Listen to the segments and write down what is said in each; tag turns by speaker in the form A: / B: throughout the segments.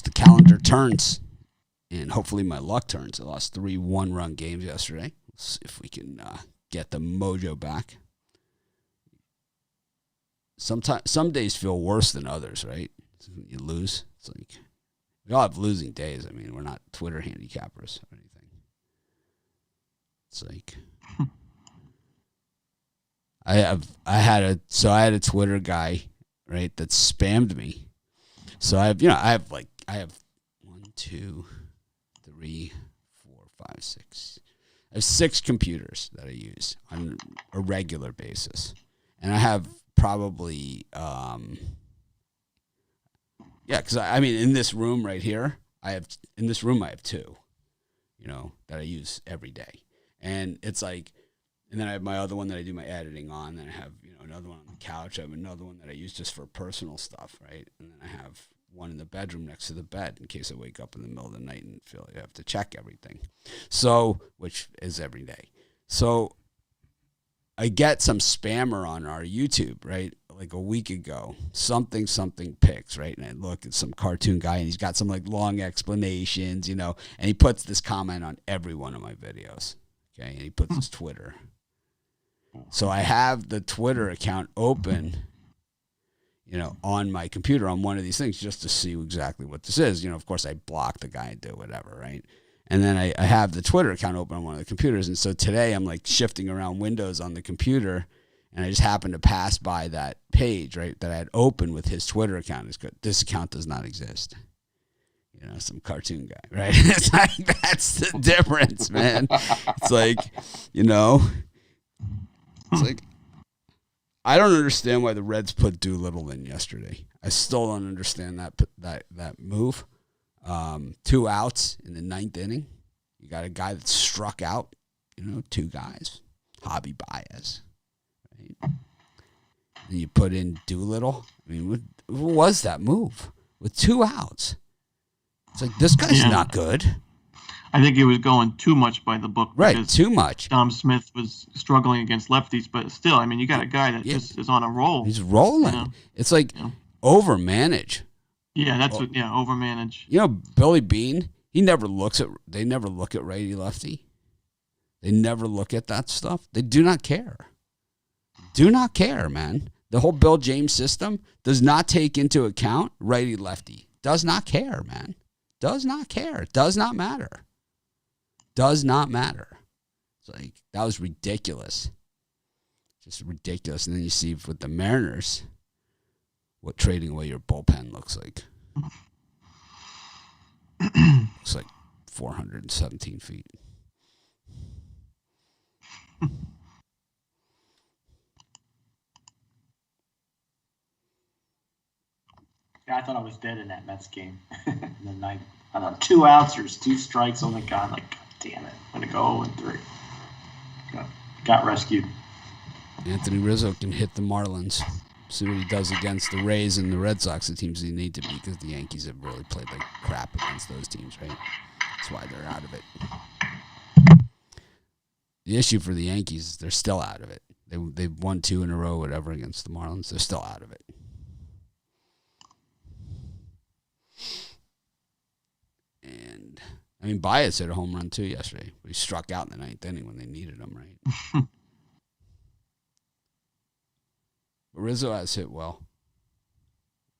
A: the calendar turns, and hopefully my luck turns. I lost 3 one-run games yesterday. Let's see if we can get the mojo back. Some days feel worse than others, right? You lose. It's like we all have losing days. I mean, we're not Twitter handicappers or anything. It's like I had a Twitter guy, right, that spammed me. So I have 1, 2, 3, 4, 5, 6. I have 6 computers that I use on a regular basis, and I have probably because I mean in this room right here, I have 2, that I use every day, and it's like. And then I have my other one that I do my editing on. Then I have, another one on the couch. I have another one that I use just for personal stuff, right? And then I have one in the bedroom next to the bed in case I wake up in the middle of the night and feel like I have to check everything. So, which is every day. So I get some spammer on our YouTube, right? Like a week ago, something pics, right? And I look at some cartoon guy and he's got some like long explanations, and he puts this comment on every one of my videos. Okay. And he puts his Twitter. So I have the Twitter account open, on my computer on one of these things just to see exactly what this is. Of course, I block the guy and do whatever, right? And then I have the Twitter account open on one of the computers. And so today I'm like shifting around windows on the computer, and I just happened to pass by that page, right, that I had open with his Twitter account. This account does not exist. Some cartoon guy, right? It's like, that's the difference, man. It's like, it's like, I don't understand why the Reds put Doolittle in yesterday. I still don't understand that move. 2 outs in the 9th inning. You got a guy that struck out, 2 guys. Javi Baez, right? And you put in Doolittle. I mean, what was that move? With 2 outs. It's like, this guy's not good.
B: I think he was going too much by the book.
A: Right, too much.
B: Dom Smith was struggling against lefties, but still, I mean, you got a guy that just is on a roll.
A: He's rolling. It's like overmanage.
B: Yeah, that's overmanage.
A: Billy Beane, they never look at righty lefty. They never look at that stuff. They do not care. Do not care, man. The whole Bill James system does not take into account righty lefty. Does not care, man. Does not care. Does not matter. Does not matter. It's like, that was ridiculous. Just ridiculous. And then you see with the Mariners what trading away your bullpen looks like. Looks like 417 feet.
C: Yeah, I thought I was dead in that Mets game. And then I thought 2 outs, there's 2 strikes. Oh my God, God damn it. I'm going to go 0-3. Got rescued.
A: Anthony Rizzo can hit the Marlins. See what he does against the Rays and the Red Sox, the teams they need to be, because the Yankees have really played like crap against those teams, right? That's why they're out of it. The issue for the Yankees is they're still out of it. They've won 2 in a row, whatever, against the Marlins. They're still out of it. And, I mean, Baez hit a home run, too, yesterday. He struck out in the 9th inning when they needed him, right? But Rizzo has hit well.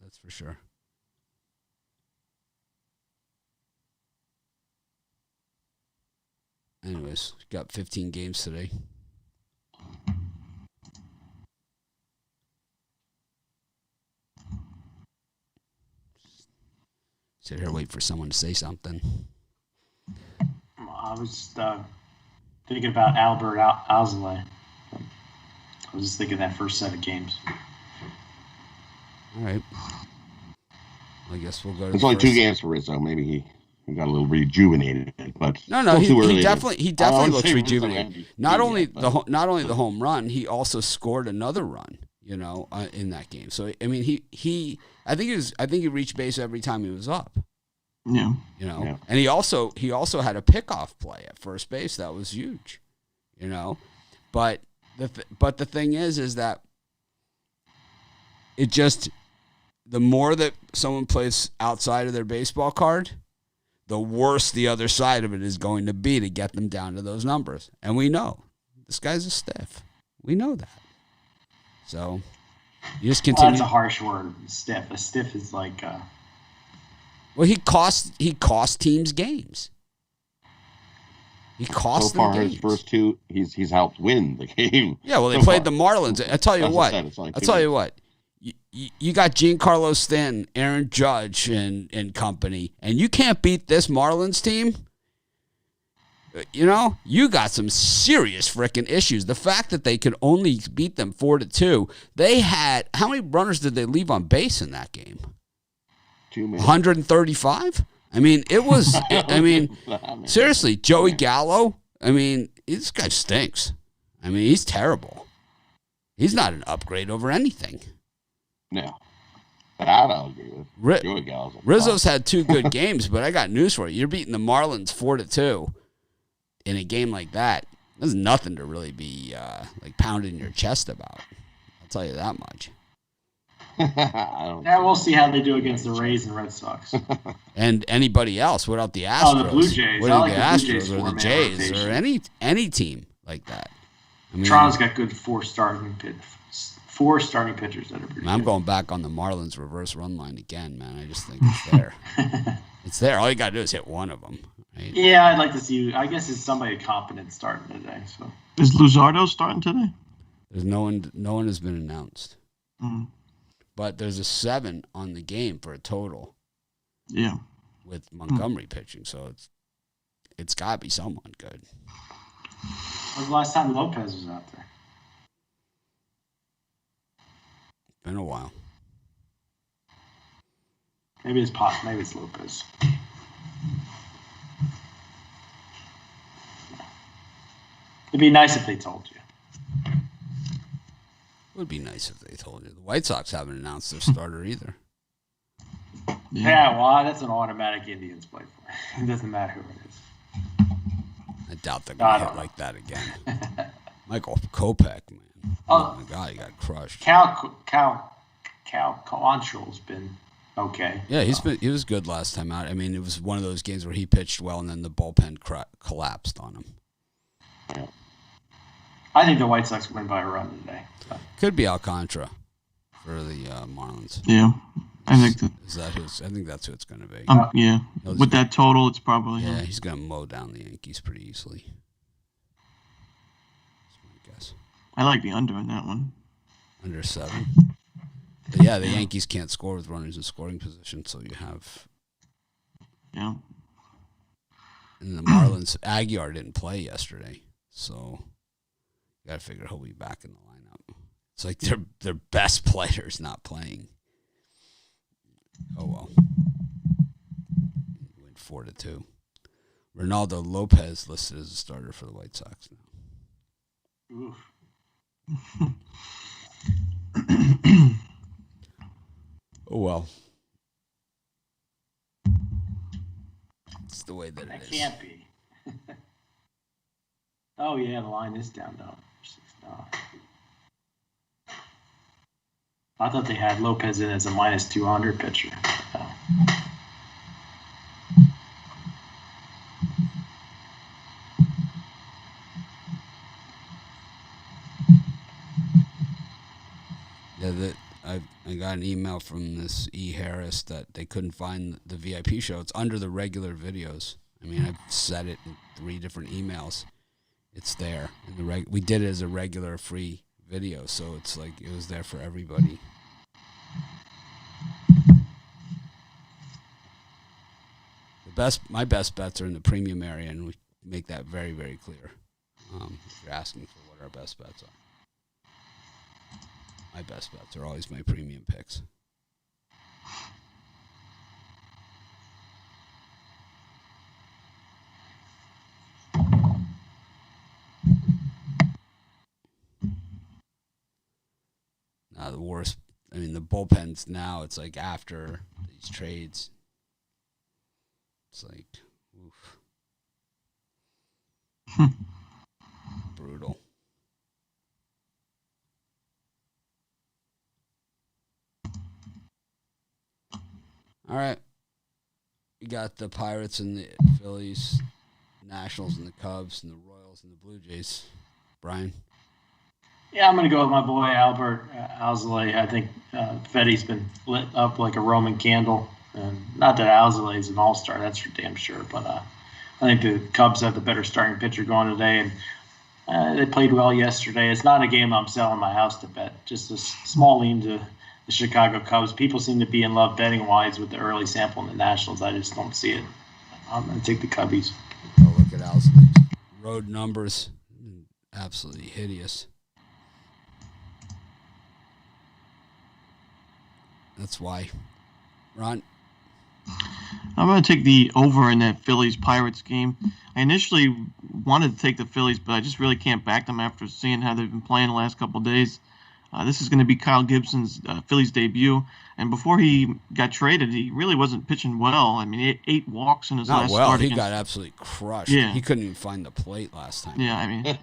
A: That's for sure. Anyways, got 15 games today. Sit here, wait for someone to say something.
C: I was thinking about Albert Alzolay. I was just thinking that first set of games.
A: All right. I guess we'll go to
D: It's only 2 games for Rizzo. Maybe he got a little rejuvenated, but
A: no, he definitely looks rejuvenated. Not only the home run, he also scored another run, in that game. So I mean, I think he reached base every time he was up.
B: Yeah.
A: And he also had a pickoff play at first base that was huge. But the thing is that it just the more that someone plays outside of their baseball card, the worse the other side of it is going to be to get them down to those numbers. And we know this guy's a stiff. We know that. So you just continue.
C: Well, that's a harsh word, stiff. A stiff is like.
A: Well, he cost teams games. He cost
D: so far
A: them games.
D: his first two, he's helped win the game.
A: Yeah, well, they played the Marlins. I tell you what. I'll tell you what. You got Giancarlo Stanton, Aaron Judge, and company, and you can't beat this Marlins team. You know, you got some serious freaking issues. The fact that they could only beat them 4-2, they had how many runners did they leave on base in that game? 135. I mean, it was. Seriously, Joey Gallo. I mean, this guy stinks. I mean, he's terrible. He's not an upgrade over anything.
D: No. That I'll agree with. Joey Gallo's
A: Rizzo's had 2 good games, but I got news for you. You're beating the Marlins 4-2 in a game like that. There's nothing to really be like pounding your chest about. I'll tell you that much.
C: Yeah, we'll see how they do against the Rays and Red Sox.
A: And anybody else. What about the Astros?
C: Oh, the Blue Jays.
A: What about the Astros or the Jays or any team like that? I mean,
C: Toronto's got good 4 starting pitchers that are pretty
A: I'm
C: good.
A: going back on the Marlins reverse run line again, man. I just think it's there. It's there. All you got to do is hit one of them. Right?
C: Yeah, I'd like to see. I guess it's somebody competent starting today. So
B: Is Luzardo starting today?
A: There's no one has been announced.
B: Mm.
A: But there's a 7 on the game for a total.
B: Yeah.
A: With Montgomery pitching, so it's got to be someone good.
C: when was the last time Lopez was out there?
A: Been a while.
C: Maybe it's Pop. Maybe it's Lopez. It'd be nice if they told you.
A: It would be nice if they told you. The White Sox haven't announced their starter either.
C: Yeah, well, that's an automatic Indians play for. It doesn't matter who it is.
A: I doubt they're going to hit like that again. Michael Kopech, man. Oh my God, he got crushed.
C: Cal Quantrill's been okay.
A: Yeah, he was good last time out. I mean, it was one of those games where he pitched well and then the bullpen collapsed on him.
C: Yeah. I think the White Sox win by a run today. So.
A: Could be Alcantara for the Marlins.
B: Yeah, I think
A: I think that's who it's going to be.
B: Yeah, with that total, it's probably
A: yeah. He's going to mow down the Yankees pretty easily. That's my guess.
B: I like the under in that one.
A: Under 7. But yeah, the Yankees can't score with runners in scoring position, so you have.
B: Yeah.
A: And the Marlins, Aguilar didn't play yesterday, so. Got to figure he'll be back in the lineup. It's like their best player's not playing. Oh well. Went 4-2. Ronaldo Lopez listed as a starter for the White Sox now. Oh well. It's the way that it is.
C: That can't be. Oh yeah, the line is down though. I thought they had Lopez in as a minus 200 pitcher.
A: Yeah, I got an email from this E. Harris that they couldn't find the VIP show. It's under the regular videos. I mean, I've said it in 3 different emails. It's there. We did it as a regular free video, so it's like it was there for everybody. My best bets are in the premium area, and we make that very, very clear. If you're asking for what our best bets are. My best bets are always my premium picks. The worst, I mean, the bullpens now, it's like after these trades, it's like, oof. Brutal. All right. We got the Pirates and the Phillies, Nationals and the Cubs, and the Royals and the Blue Jays. Brian?
C: Yeah, I'm going to go with my boy Albert Alzolay. I think Fetty's been lit up like a Roman candle. And not that Alzolay is an all-star, that's for damn sure. But I think the Cubs have the better starting pitcher going today. And they played well yesterday. It's not a game I'm selling my house to bet. Just a small lean to the Chicago Cubs. People seem to be in love betting-wise with the early sample in the Nationals. I just don't see it. I'm going to take the Cubbies.
A: Oh, look at Alzolay's road numbers. Absolutely hideous. That's why. Ron?
B: I'm going to take the over in that Phillies-Pirates game. I initially wanted to take the Phillies, but I just really can't back them after seeing how they've been playing the last couple of days. This is going to be Kyle Gibson's Phillies debut. And before he got traded, he really wasn't pitching well. I mean, 8 walks in his last start.
A: He got absolutely crushed.
B: Yeah.
A: He couldn't even find the plate last time.
B: Yeah, I mean,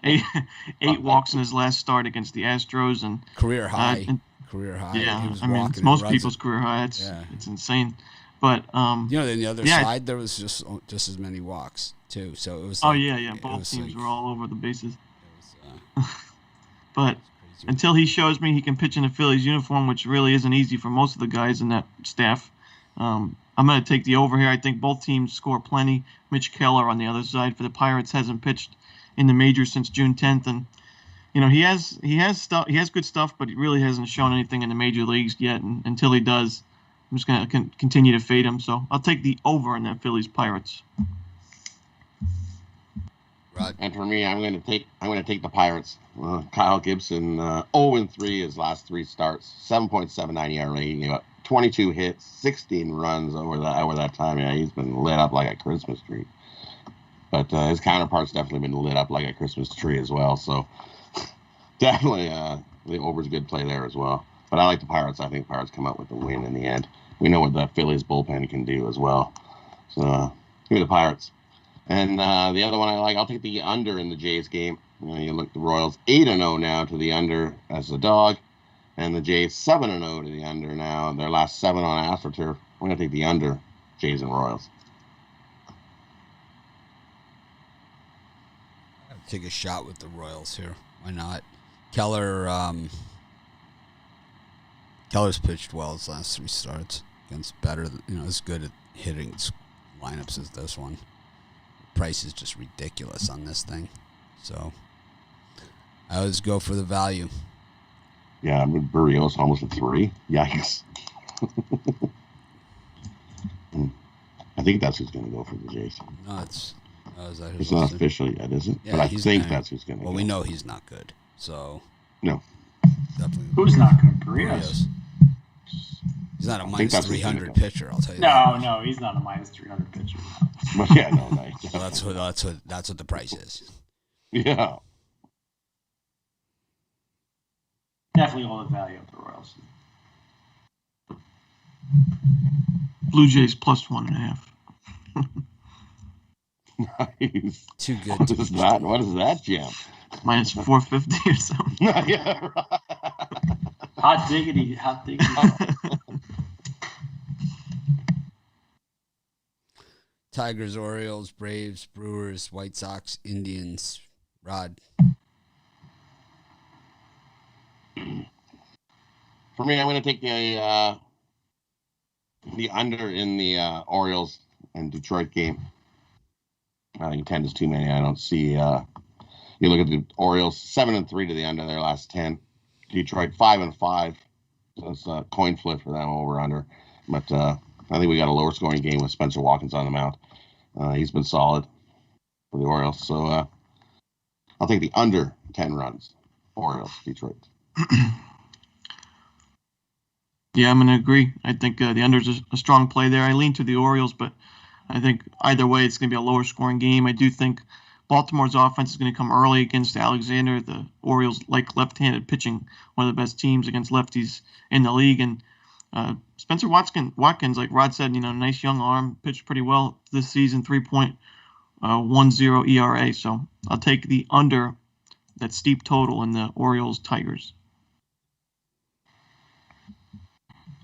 B: eight walks in his last start against the Astros. And
A: career high. Career high.
B: Yeah, I mean, it's most people's career high. It's insane. But
A: then the other side, there was just as many walks, too. So it was
B: both teams were all over the bases. But until he shows me he can pitch in a Phillies uniform, which really isn't easy for most of the guys in that staff, I'm going to take the over here. I think both teams score plenty. Mitch Keller on the other side for the Pirates hasn't pitched in the majors since June 10th, and he has stuff. He has good stuff, but he really hasn't shown anything in the major leagues yet. And until he does, I'm just going to continue to fade him. So I'll take the over in that Phillies Pirates.
A: Right.
D: And for me, I'm going to take the Pirates. Kyle Gibson, 0-3 his last 3 starts, 7.79 ERA. He got 22 hits, 16 runs over that time. Yeah, he's been lit up like a Christmas tree. But his counterpart's definitely been lit up like a Christmas tree as well. So definitely the over's a good play there as well. But I like the Pirates. I think Pirates come out with the win in the end. We know what the Phillies bullpen can do as well. So give me the Pirates. And the other one I like, I'll take the under in the Jays game. You look at the Royals 8-0 now to the under as a dog, and the Jays 7-0 to the under now. Their last 7 on AstroTurf. I'm going to take the under, Jays and Royals.
A: Take a shot with the Royals here. Why not? Keller's pitched well his last 3 starts against better, as good at hitting lineups as this one. The price is just ridiculous on this thing, so I always go for the value.
D: Yeah, Barrios almost at 3. Yikes! I think that's who's going to go for the Jays.
A: No, it's
D: not official yet, is it?
A: Yeah,
D: but I think that's who's going to go.
A: Well, we know he's not good, so
D: no.
A: Definitely.
C: Who's not good? Barrios.
A: He's not a minus 300 pitcher. I'll tell you.
C: No, he's not a minus 300 pitcher.
D: But yeah, no.
A: So that's what the price is.
D: Yeah.
C: Definitely all the value of the Royals.
B: Blue Jays plus 1.5.
D: Nice.
A: Too good.
D: What is that, Jim?
B: Minus 450 or something.
D: Yeah, right.
C: Hot diggity.
A: Tigers, Orioles, Braves, Brewers, White Sox, Indians. Rod.
D: For me, I'm going to take the under in the Orioles and Detroit game. I think 10 is too many. I don't see. You look at the Orioles 7-3 to the under their last 10. Detroit 5-5. So it's a coin flip for them over under. But I think we got a lower scoring game with Spencer Watkins on the mound. He's been solid for the Orioles. So I'll take the under 10 runs. Orioles, Detroit.
B: Yeah, I'm going to agree. I think the under is a strong play there. I lean to the Orioles, but I think either way it's going to be a lower scoring game. I do think Baltimore's offense is going to come early against Alexander. The Orioles like left-handed pitching, one of the best teams against lefties in the league. And Spencer Watkins, like Rod said, nice young arm, pitched pretty well this season, 3.10 ERA. So I'll take the under that steep total in the Orioles-Tigers.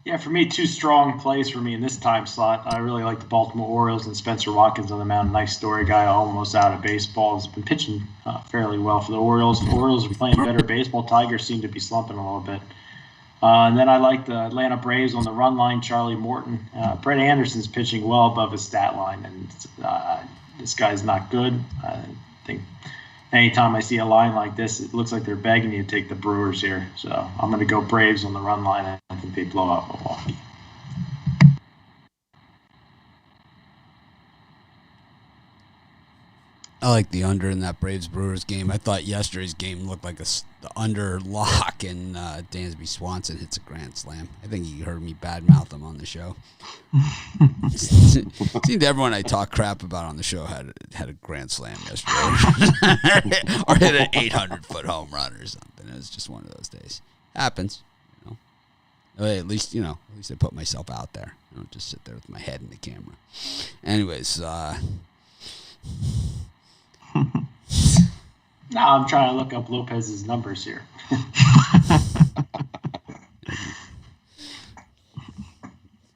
C: Yeah, for me, two strong plays for me in this time slot. I really like the Baltimore Orioles and Spencer Watkins on the mound. Nice story guy, almost out of baseball. Has been pitching fairly well for the Orioles. The Orioles are playing better baseball. Tigers seem to be slumping a little bit. And then I like the Atlanta Braves on the run line, Charlie Morton. Brett Anderson's pitching well above his stat line, and this guy's not good. I think anytime I see a line like this, it looks like they're begging you to take the Brewers here. So I'm going to go Braves on the run line. I think they blow out Milwaukee.
A: I like the under in that Braves-Brewers game. I thought yesterday's game looked like the under lock, and Dansby Swanson hits a grand slam. I think he heard me badmouth him on the show. Seemed everyone I talk crap about on the show had a grand slam yesterday, or hit an 800-foot home run or something. It was just one of those days. Happens, you know. At least I put myself out there. I don't just sit there with my head in the camera. Anyways.
C: Now I'm trying to look up Lopez's numbers here.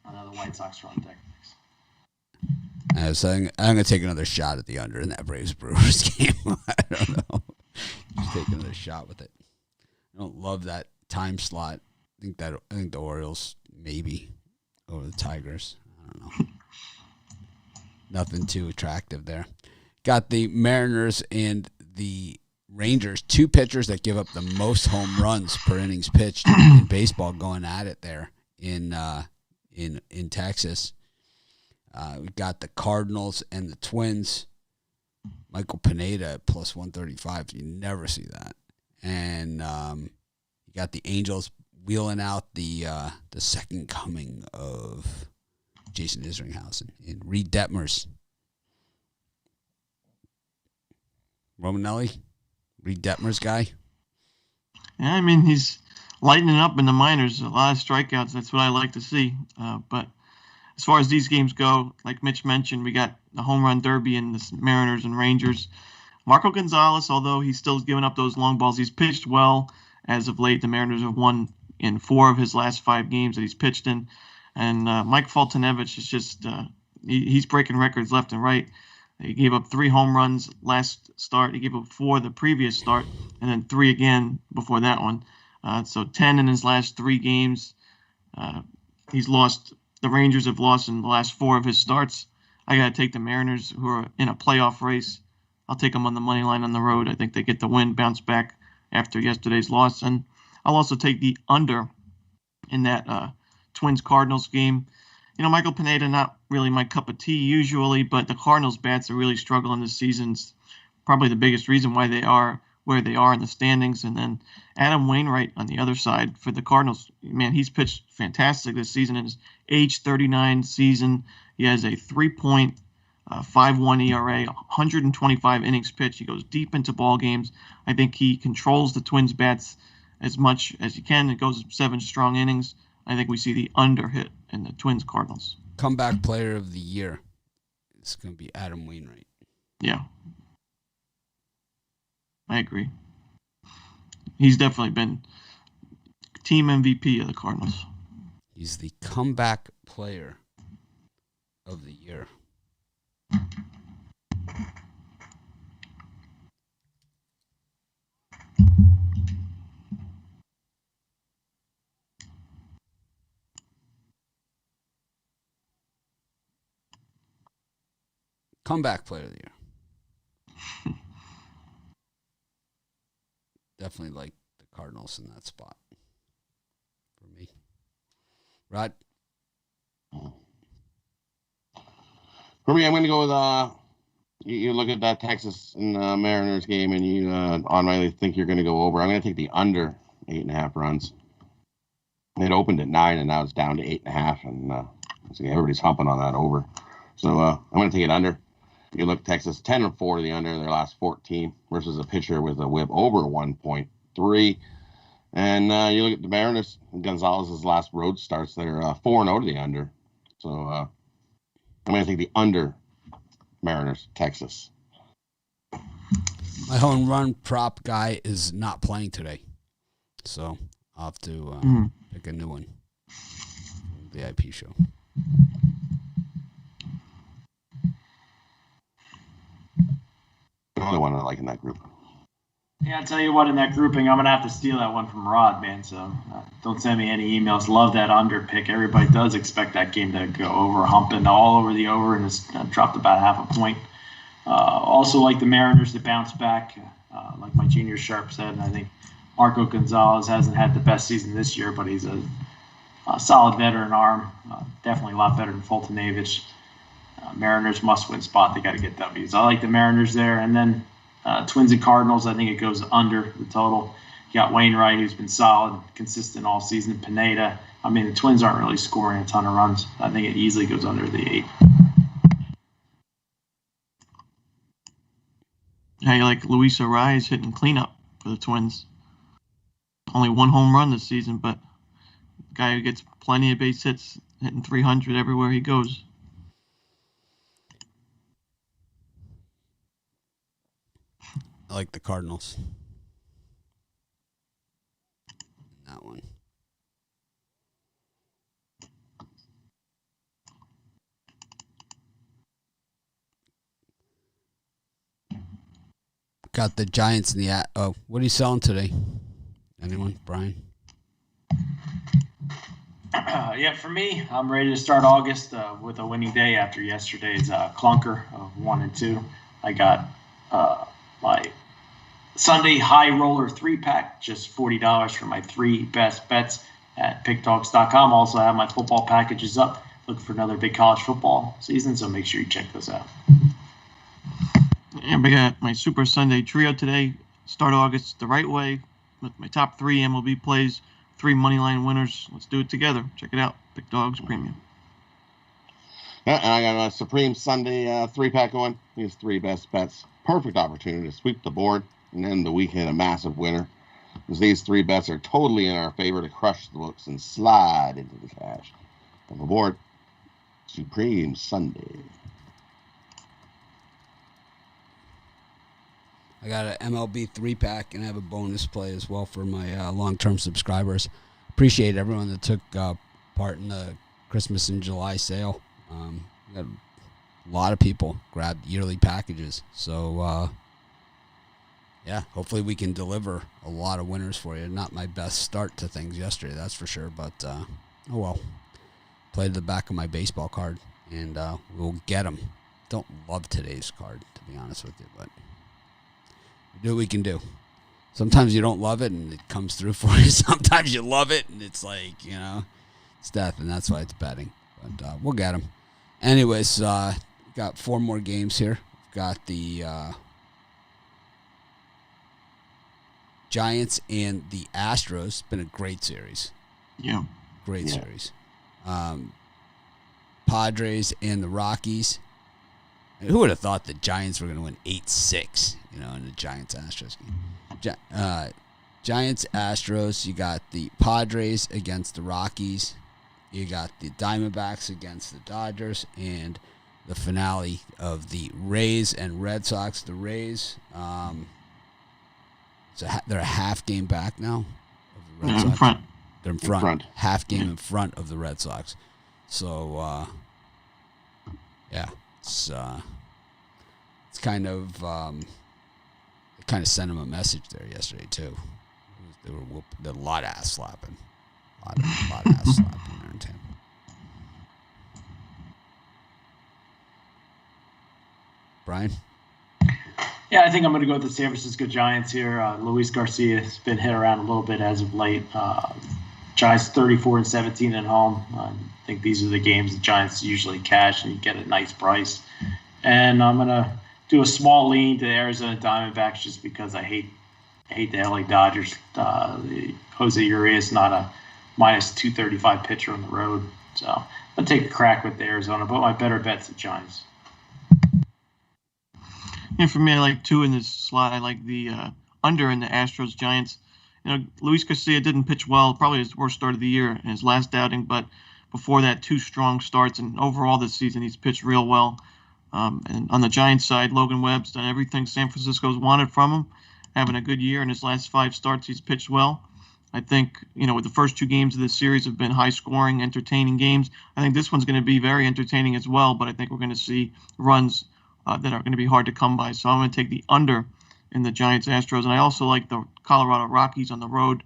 C: Another White Sox run deck.
A: So I'm going to take another shot at the under in that Braves-Brewers game. I don't know. Just take another shot with it. I don't love that time slot. I think the Orioles maybe over the Tigers. I don't know. Nothing too attractive there. Got the Mariners and the Rangers, two pitchers that give up the most home runs per innings pitched in baseball, going at it there in Texas. We got the Cardinals and the Twins. Michael Pineda at plus 135. You never see that. And you got the Angels wheeling out the second coming of Jason Isringhausen in Reed Detmers. Romanelli, Reed Detmers guy.
B: Yeah, I mean, he's lightening up in the minors. A lot of strikeouts. That's what I like to see. But as far as these games go, like Mitch mentioned, we got the home run derby in the Mariners and Rangers. Marco Gonzalez, although he's still giving up those long balls, he's pitched well as of late. The Mariners have won in 4 of his last 5 games that he's pitched in. And Mike Foltynewicz is just he's breaking records left and right. He gave up 3 home runs last start. He gave up 4 the previous start, and then 3 again before that one. So 10 in his last 3 games. He's lost. The Rangers have lost in the last 4 of his starts. I got to take the Mariners, who are in a playoff race. I'll take them on the money line on the road. I think they get the win, bounce back after yesterday's loss. And I'll also take the under in that Twins-Cardinals game. You know, Michael Pineda, not really my cup of tea usually, but the Cardinals' bats are really struggling this season. It's probably the biggest reason why they are where they are in the standings. And then Adam Wainwright on the other side for the Cardinals. Man, he's pitched fantastic this season. In his age 39 season, he has a 3.51 ERA, 125 innings pitched. He goes deep into ball games. I think he controls the Twins' bats as much as he can. It goes 7 strong innings. I think we see the under hit in the Twins-Cardinals.
A: Comeback player of the year. It's going to be Adam Wainwright.
B: Yeah. I agree. He's definitely been team MVP of the Cardinals.
A: He's the comeback player of the year. Comeback player of the year. Definitely like the Cardinals in that spot for me. Rod?
D: For me, I'm going to go with you look at that Texas and Mariners game, and you automatically think you're going to go over. I'm going to take the under 8.5 runs. It opened at 9, and now it's down to 8.5, and everybody's humping on that over. So I'm going to take it under. You look Texas 10-4 to the under their last 14 versus a pitcher with a whip over 1.3. And you look at the Mariners, Gonzalez's last road starts, they're 4-0 to the under. So I'm going to take the under Mariners, Texas.
A: My home run prop guy is not playing today. So I'll have to pick a new one. VIP show.
D: The only one I like in that group.
C: Yeah, I'll tell you what, in that grouping, I'm going to have to steal that one from Rod, man. So don't send me any emails. Love that under pick. Everybody does expect that game to go over, humping all over the over, and it's dropped about half a point. Also like the Mariners to bounce back, like my junior Sharp said. And I think Marco Gonzalez hasn't had the best season this year, but he's a solid veteran arm. Definitely a lot better than Fultonavich. Mariners must-win spot. They got to get W's. I like the Mariners there. And then Twins and Cardinals, I think it goes under the total. You got Wainwright, who's been solid, consistent all season. Pineda. I mean, the Twins aren't really scoring a ton of runs. I think it easily goes under the 8.
B: How you like Luis Arraez hitting cleanup for the Twins? Only 1 home run this season, but guy who gets plenty of base hits, hitting 300 everywhere he goes.
A: I like the Cardinals. That one. Got the Giants in the oh, what are you selling today? Anyone? Brian?
C: Yeah, for me, I'm ready to start August with a winning day after yesterday's clunker of 1 and 2. I got my Sunday high roller 3-pack, just $40 for my 3 best bets at pickdogs.com. Also have my football packages up. Looking for another big college football season, so make sure you check those out.
B: And we got my Super Sunday trio today. Start August the right way with my top 3 MLB plays, 3 moneyline winners. Let's do it together. Check it out. Pick Dogs Premium.
D: And I got a Supreme Sunday 3-pack going. These 3 best bets. Perfect opportunity to sweep the board and end the weekend a massive winner. As these 3 bets are totally in our favor to crush the books and slide into the cash. Come aboard. Supreme Sunday.
A: I got an MLB 3-pack, and I have a bonus play as well for my long-term subscribers. Appreciate everyone that took part in the Christmas and July sale. Got a lot of people grabbed yearly packages. So, yeah, hopefully we can deliver a lot of winners for you. Not my best start to things yesterday, that's for sure. But, oh well. Played the back of my baseball card, and we'll get them. Don't love today's card, to be honest with you, but we do what we can do. Sometimes you don't love it, and it comes through for you. Sometimes you love it, and it's like, it's death, and that's why it's betting. But we'll get them. Anyways, got 4 more games here. Got the Giants and the Astros. Been a great series.
B: Yeah.
A: Great series. Padres and the Rockies. And who would have thought the Giants were going to win 8-6, in the Giants-Astros game? Giants-Astros, you got the Padres against the Rockies. You got the Diamondbacks against the Dodgers, and the finale of the Rays and Red Sox. The Rays, they're a half game back now of the Red Sox.
B: In front.
A: They're in front. Half game in front of the Red Sox. So, yeah, it's kind of sent them a message there yesterday too. They were a lot of ass slapping. A lot of ass slapping there in Tampa. Brian?
C: Yeah, I think I'm going to go with the San Francisco Giants here. Luis Garcia has been hit around a little bit as of late. Giants 34-17 at home. I think these are the games the Giants usually cash, and you get a nice price. And I'm going to do a small lean to the Arizona Diamondbacks just because I hate the LA Dodgers. Jose Urias not a minus 235 pitcher on the road. So I'm going to take a crack with the Arizona, but my better bet's the Giants.
B: Yeah, for me, I like 2 in this slot. I like the under in the Astros Giants. Luis Garcia didn't pitch well, probably his worst start of the year in his last outing, but before that, 2 strong starts, and overall this season he's pitched real well. And on the Giants side, Logan Webb's done everything San Francisco's wanted from him, having a good year in his last 5 starts. He's pitched well. I think, with the first two games of this series have been high-scoring, entertaining games. I think this one's going to be very entertaining as well, but I think we're going to see runs that are going to be hard to come by. So I'm going to take the under in the Giants-Astros, and I also like the Colorado Rockies on the road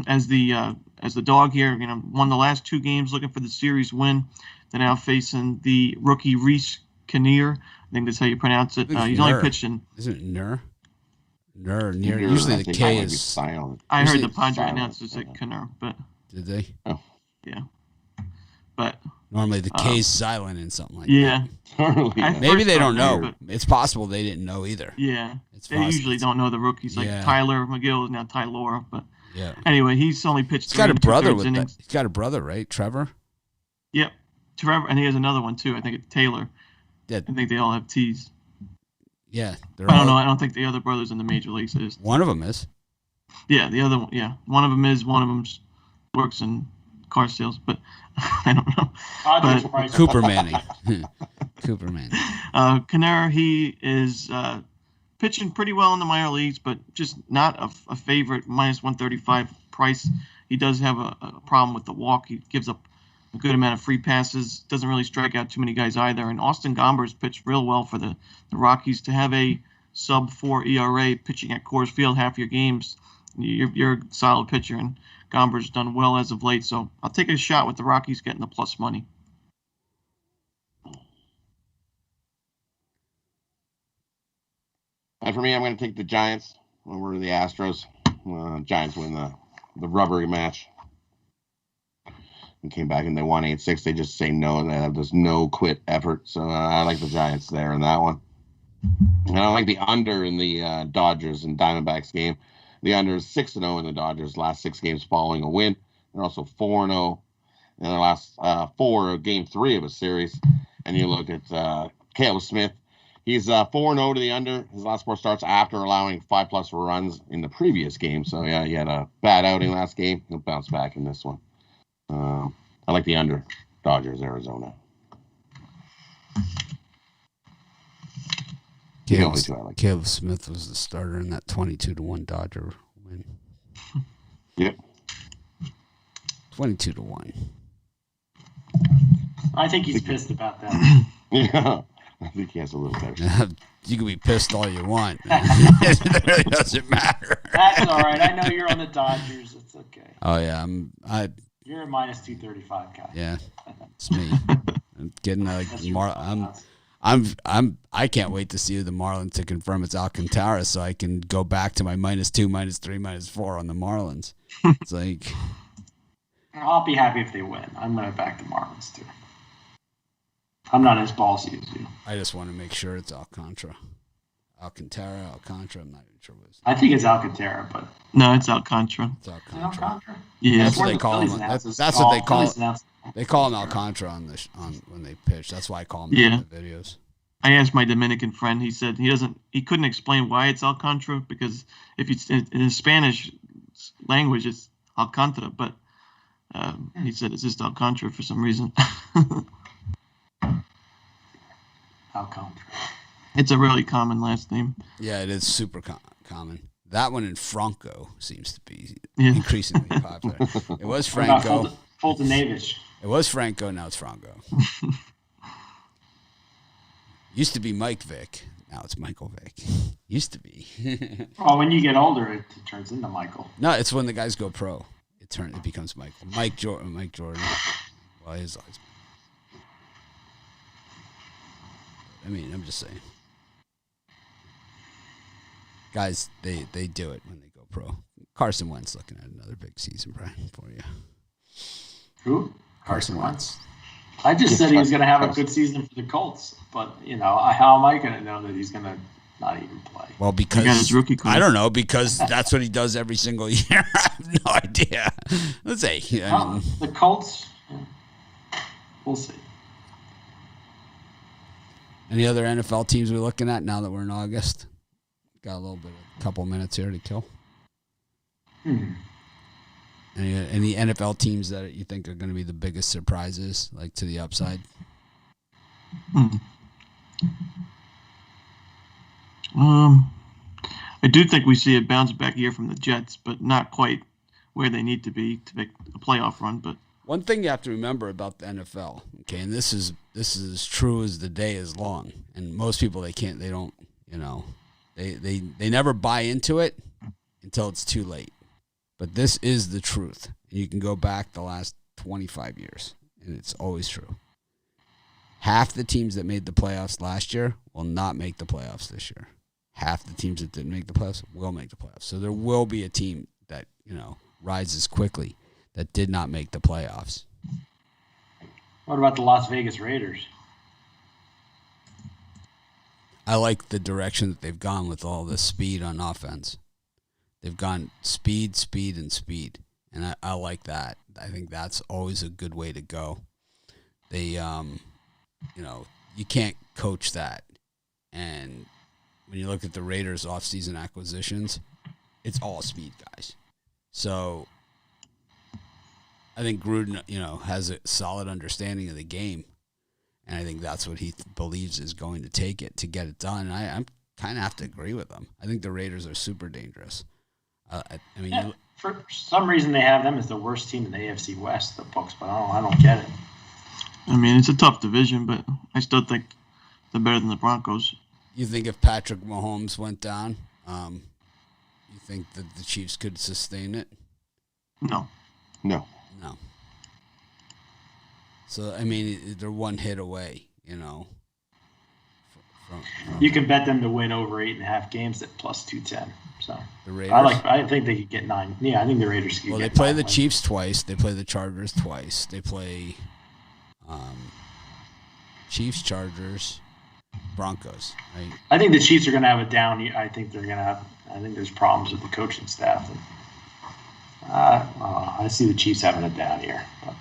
B: as the dog here. Won the last two games, looking for the series win. They're now facing the rookie Reese Kinnear. I think that's how you pronounce it. He's only pitched in.
A: Isn't it Nur? Nur. Usually the K is
D: silent.
B: I heard the Padre announcers at Kinnear, but
A: did they?
D: Oh.
B: Yeah. But
A: normally the K is silent in something like
B: yeah.
A: that. Maybe they don't know. It's possible they didn't know either.
B: Yeah. They usually don't know the rookies. Like Tyler McGill is now Tylor, but
A: yeah.
B: Anyway, he's only pitched.
A: He's got a brother with that. He's got a brother, right? Trevor.
B: Yep, Trevor, and he has another one too. I think it's Taylor.
A: Yeah.
B: I think they all have T's.
A: Yeah.
B: I don't know. I don't think the other brother's in the major leagues is.
A: One of them is.
B: Yeah, the other one. Yeah, one of them is. One of them works in car sales, but I don't know.
C: But,
A: Cooper Manning. Cooper Manning.
B: Kinnear, he is pitching pretty well in the minor leagues, but just not a favorite. Minus 135 price. He does have a problem with the walk. He gives up a good amount of free passes. Doesn't really strike out too many guys either. And Austin Gomber's pitched real well for the Rockies. To have a sub-4 ERA pitching at Coors Field half your games, you're a solid pitcher, and Gomber's done well as of late. So I'll take a shot with the Rockies getting the plus money.
D: And for me, I'm going to take the Giants over the Astros. Giants win the rubbery match. And came back and they won 8-6. They just say no. They have this no quit effort. So I like the Giants there in that one. And I like the under in the Dodgers and Diamondbacks game. The under is 6-0 in the Dodgers' last 6 games following a win. They're also 4-0 in their last 4 of Game 3 of a series. And you look at Caleb Smith. He's 4-0 to the under. His last 4 starts after allowing 5+ runs in the previous game. So, yeah, he had a bad outing last game. He'll bounce back in this one. I like the under. Dodgers, Arizona.
A: Caleb Smith was the starter in that 22-1 Dodger win.
D: Yep.
A: 22-1.
C: I think he's pissed about that.
D: Yeah. I think he has a little better.
A: You can be pissed all you want. It really doesn't matter.
C: That's all right. I know you're on the Dodgers. It's okay.
A: Oh yeah,
C: You're a minus 235 guy.
A: Yeah, it's me. I'm getting I can't wait to see the Marlins to confirm it's Alcantara, so I can go back to my -2, -3, -4 on the Marlins. It's like
C: I'll be happy if they win. I'm going to back the Marlins too. I'm not as ballsy as you.
A: I just want to make sure it's Alcantara. I'm not even sure what it is.
C: I think it's Alcantara, but
B: no, it's Alcantara.
A: It's Alcantara.
B: Yeah,
A: that's what they call him. That's what they call him. They call him Alcantara on when they pitch. That's why I call him in the videos.
B: I asked my Dominican friend. He said he couldn't explain why it's Alcantara, because if it's in the Spanish language it's Alcantara, but he said it's just Alcantara for some reason.
C: Alcantara.
B: It's a really common last name.
A: Yeah, it is super common. That one in Franco seems to be increasingly popular. It was Franco.
C: Fultonavich.
A: It was Franco, now it's Franco. Used to be Mike Vick, now it's Michael Vick. Used to be.
C: Well, when you get older, it turns into Michael.
A: No, it's when the guys go pro. It becomes Michael. Mike Jordan. Well, his always. I mean, I'm just saying. Guys, they do it when they go pro. Carson Wentz looking at another big season, Brian, for you.
C: Who?
A: Carson Wentz.
C: I just said he was going to have a good season for the Colts, but, how am I going to know that he's going to not even play?
A: Well, because I don't know, because that's what he does every single year. I have no idea. Let's say
C: the Colts. We'll see. Any
A: other NFL teams we're looking at now that we're in August? Got a couple minutes here to kill. Any NFL teams that you think are going to be the biggest surprises, like to the upside?
B: I do think we see a bounce back year from the Jets, but not quite where they need to be to make a playoff run. But
A: one thing you have to remember about the NFL, okay, and this is as true as the day is long. And most people they don't, they never buy into it until it's too late. But this is the truth. And you can go back the last 25 years, and it's always true. Half the teams that made the playoffs last year will not make the playoffs this year. Half the teams that didn't make the playoffs will make the playoffs. So there will be a team that, rises quickly that did not make the playoffs.
C: What about the Las Vegas Raiders?
A: I like the direction that they've gone with all the speed on offense. They've gone speed, and speed. And I like that. I think that's always a good way to go. They, you can't coach that. And when you look at the Raiders' offseason acquisitions, it's all speed guys. So I think Gruden, has a solid understanding of the game. And I think that's what he believes is going to take it to get it done. And I kind of have to agree with him. I think the Raiders are super dangerous.
C: For some reason they have them as the worst team in the AFC West, the books, but I don't get it.
B: I mean, it's a tough division, but I still think they're better than the Broncos.
A: You think if Patrick Mahomes went down, you think that the Chiefs could sustain it?
B: No.
A: So, they're one hit away, from
C: you can bet them to win over 8.5 games at plus 210. So
A: the Raiders.
C: I think they could get 9. Yeah, I think the Raiders could.
A: Well,
C: get
A: they play
C: 9
A: the
C: wins.
A: Chiefs twice. They play the Chargers twice. They play Chiefs, Chargers, Broncos. Right?
C: I think the Chiefs are going to have a down year. I think there's problems with the coaching staff. And, I see the Chiefs having a down year. But.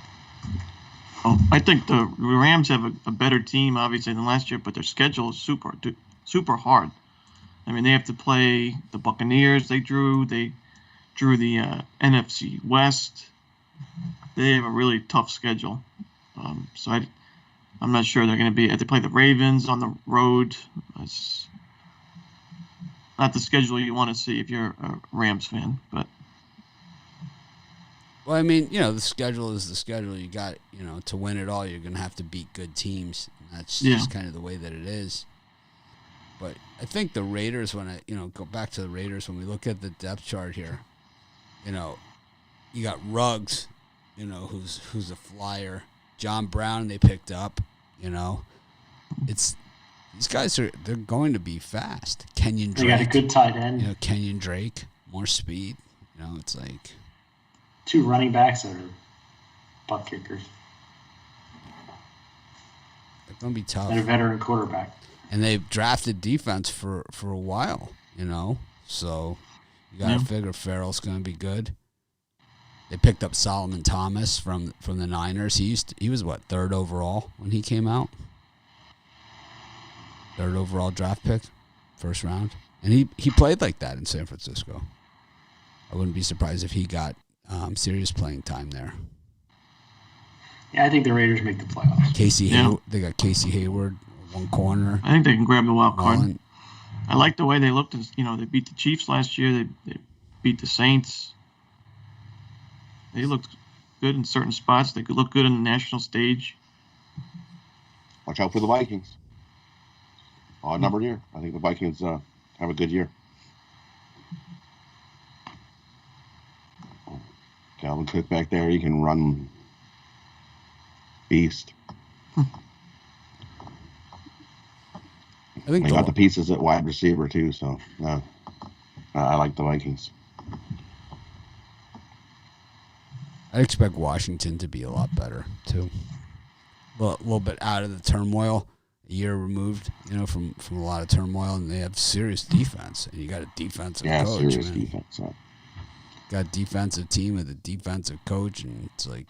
B: I think the Rams have a better team, obviously, than last year, but their schedule is super hard. I mean, they have to play the Buccaneers. They drew the NFC West. They have a really tough schedule. So I'm not sure they're going to be. They play the Ravens on the road. It's not the schedule you want to see if you're a Rams fan. But
A: well, the schedule is the schedule. You got, to win it all, you're going to have to beat good teams. That's just kind of the way that it is. But I think the Raiders, when go back to the Raiders, when we look at the depth chart here, you got Ruggs, who's a flyer. John Brown they picked up, These guys they're going to be fast. Kenyon Drake.
C: They got a good tight end.
A: Kenyon Drake, more speed. It's like
C: 2 running backs that are butt kickers.
A: They're going to be tough.
C: And a veteran quarterback.
A: And they've drafted defense for a while, So you got to figure Farrell's going to be good. They picked up Solomon Thomas from the Niners. He was what, 3rd overall when he came out? 3rd overall draft pick, 1st round. And he played like that in San Francisco. I wouldn't be surprised if he got serious playing time there.
C: Yeah, I think the Raiders make the playoffs.
A: They got Casey Hayward, one corner.
B: I think they can grab the wild card.
A: Mullen.
B: I like the way they looked. They beat the Chiefs last year. They beat the Saints. They looked good in certain spots. They could look good on the national stage.
D: Watch out for the Vikings. Odd numbered year. I think the Vikings have a good year. Calvin Cook back there, he can run beast.
A: I think
D: they got the pieces at wide receiver too, so I like the Vikings.
A: I expect Washington to be a lot better too. A little bit out of the turmoil, a year removed, from a lot of turmoil, and they have serious defense. And you got a defensive coach.
D: Serious defense. Yeah.
A: Got a defensive team with a defensive coach, and it's like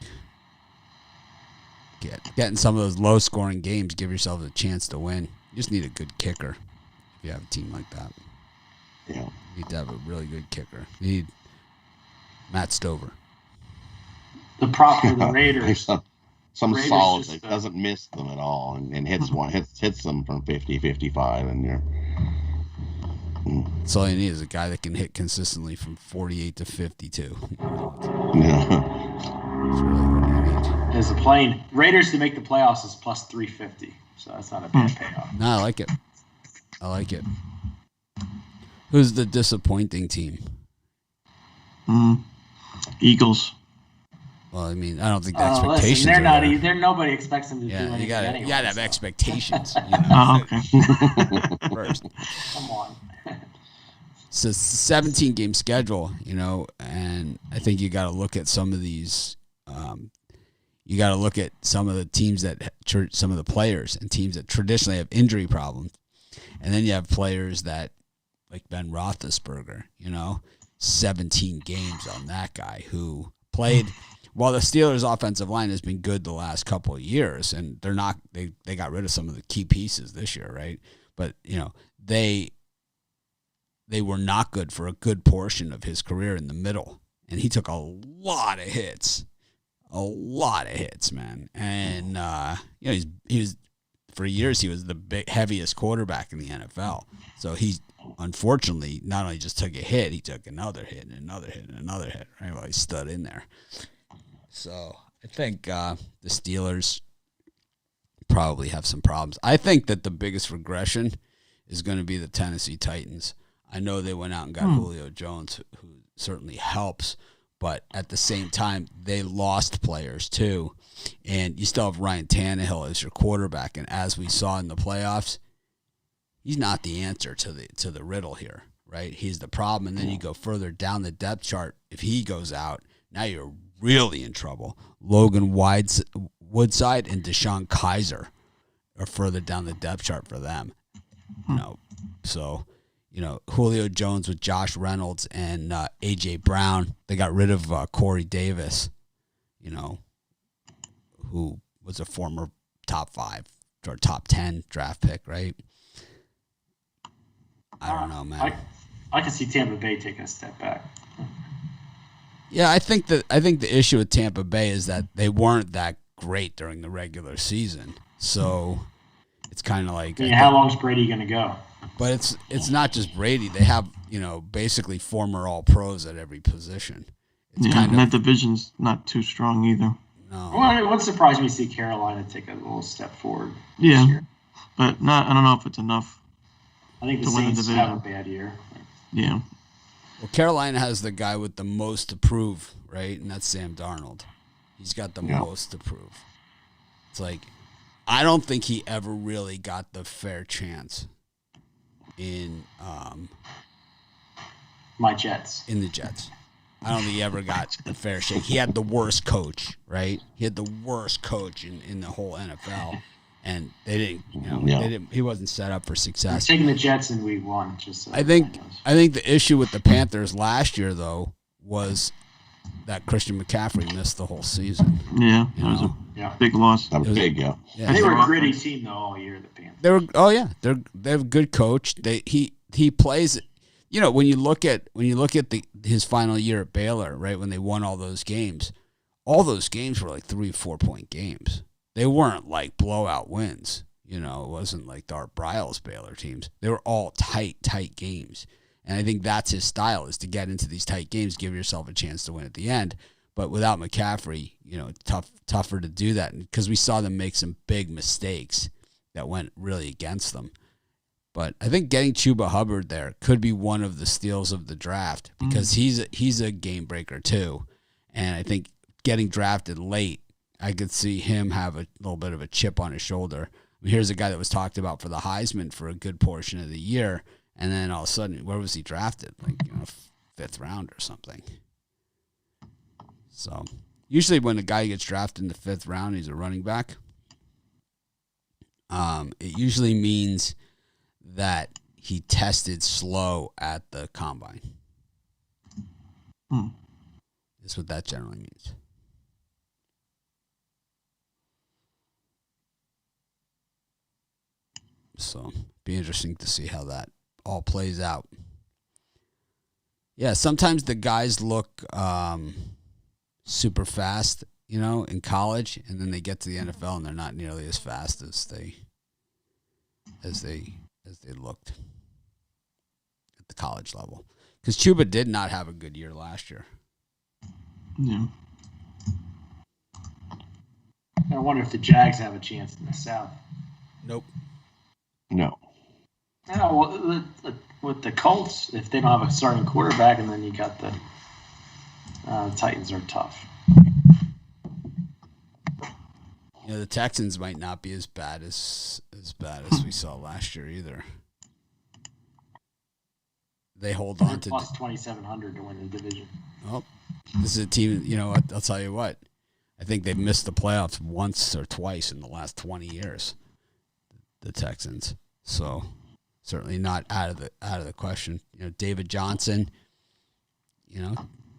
A: getting some of those low-scoring games, give yourself a chance to win. You just need a good kicker if you have a team like that.
D: Yeah.
A: You need to have a really good kicker. You need Matt Stover.
C: The prop for the Raiders.
D: Some
C: Raiders
D: solid
C: just,
D: that doesn't miss them at all and hits them from 50, 55, and
A: That's all you need is a guy that can hit consistently from 48 to 52.
D: Yeah.
A: That's really what you need.
C: As a plane, Raiders to make the playoffs is plus 350, so that's not a bad payoff.
A: No, I like it. I like it. Who's the disappointing team?
B: Eagles.
A: Well, I mean, I don't think the expectations
C: listen, they're
A: are
C: not.
A: there.
C: Nobody expects them to do
A: Yeah,
C: anything.
A: you gotta
C: anyway,
A: have
C: so.
A: expectations.
B: Oh, okay.
A: First.
C: Come on.
A: It's a 17-game schedule, and I think you got to look at some of these. You got to look at some of the teams some of the players and teams that traditionally have injury problems, and then you have players that, like Ben Roethlisberger, 17 games on that guy who played. While the Steelers' offensive line has been good the last couple of years, and they're not, they got rid of some of the key pieces this year, right? But they were not good for a good portion of his career in the middle, and he took a lot of hits, man. And he was for years he was the heaviest quarterback in the NFL. So he unfortunately not only just took a hit, he took another hit and another hit and another hit. Right, while he stood in there. So I think the Steelers probably have some problems. I think that the biggest regression is going to be the Tennessee Titans. I know they went out and got Julio Jones, who certainly helps, but at the same time, they lost players too. And you still have Ryan Tannehill as your quarterback, and as we saw in the playoffs, he's not the answer to the riddle here, right? He's the problem, and then you go further down the depth chart. If he goes out, now you're really in trouble. Logan Woodside and Deshaun Kaiser are further down the depth chart for them. So Julio Jones with Josh Reynolds and A.J. Brown. They got rid of Corey Davis, who was a former top 5 or top 10 draft pick, right? I don't know, man.
C: I can see Tampa Bay taking a step back.
A: Yeah, I think the issue with Tampa Bay is that they weren't that great during the regular season. So it's kind of like
C: how long is Brady going to go?
A: But it's not just Brady. They have, basically former all-pros at every position.
B: That division's not too strong either.
A: No.
C: Well, it would surprise me to see Carolina take a little step forward this year.
B: But I don't know if it's enough.
C: I think the Saints have a bad year.
B: Yeah.
A: Well, Carolina has the guy with the most to prove, right? And that's Sam Darnold. He's got the most to prove. It's like, I don't think he ever really got the fair chance in
C: my Jets.
A: In the Jets. I don't think he ever got a fair shake. He had the worst coach, right? He had the worst coach in the whole NFL. And they didn't, he wasn't set up for success.
C: Taking the Jets in week 1.
A: I think the issue with the Panthers last year, though, was that Christian McCaffrey missed the whole season.
B: Yeah, it was a big loss.
D: That was big, yeah.
C: They were a gritty team though all year. The Panthers.
A: They have a good coach. He plays. When you look at his final year at Baylor, right, when they won all those games were like 3-4 point games. They weren't like blowout wins. It wasn't like the Art Briles Baylor teams. They were all tight games. And I think that's his style, is to get into these tight games, give yourself a chance to win at the end. But without McCaffrey, tougher to do that, because we saw them make some big mistakes that went really against them. But I think getting Chuba Hubbard there could be one of the steals of the draft, because he's a game breaker too. And I think getting drafted late, I could see him have a little bit of a chip on his shoulder. I mean, here's a guy that was talked about for the Heisman for a good portion of the year, and then all of a sudden, where was he drafted? Like, 5th round or something. So usually when a guy gets drafted in the 5th round, he's a running back. It usually means that he tested slow at the combine. That's what that generally means. So be interesting to see how that all plays out. Yeah, sometimes the guys look super fast, in college, and then they get to the NFL and they're not nearly as fast as they looked the college level. Because Chuba did not have a good year last year.
B: Yeah.
C: I wonder if the Jags have a chance in the South.
A: Nope.
D: No.
C: No, with the Colts, if they don't have a starting quarterback, and then you got the Titans are tough.
A: You know, the Texans might not be as bad as we saw last year either. They hold on to
C: plus 2,700 to win the division.
A: Oh, this is a team. You know, I'll tell you what. I think they've missed the playoffs once or twice in the last 20 years. The Texans, so certainly not out of the question. You know, David Johnson. You know,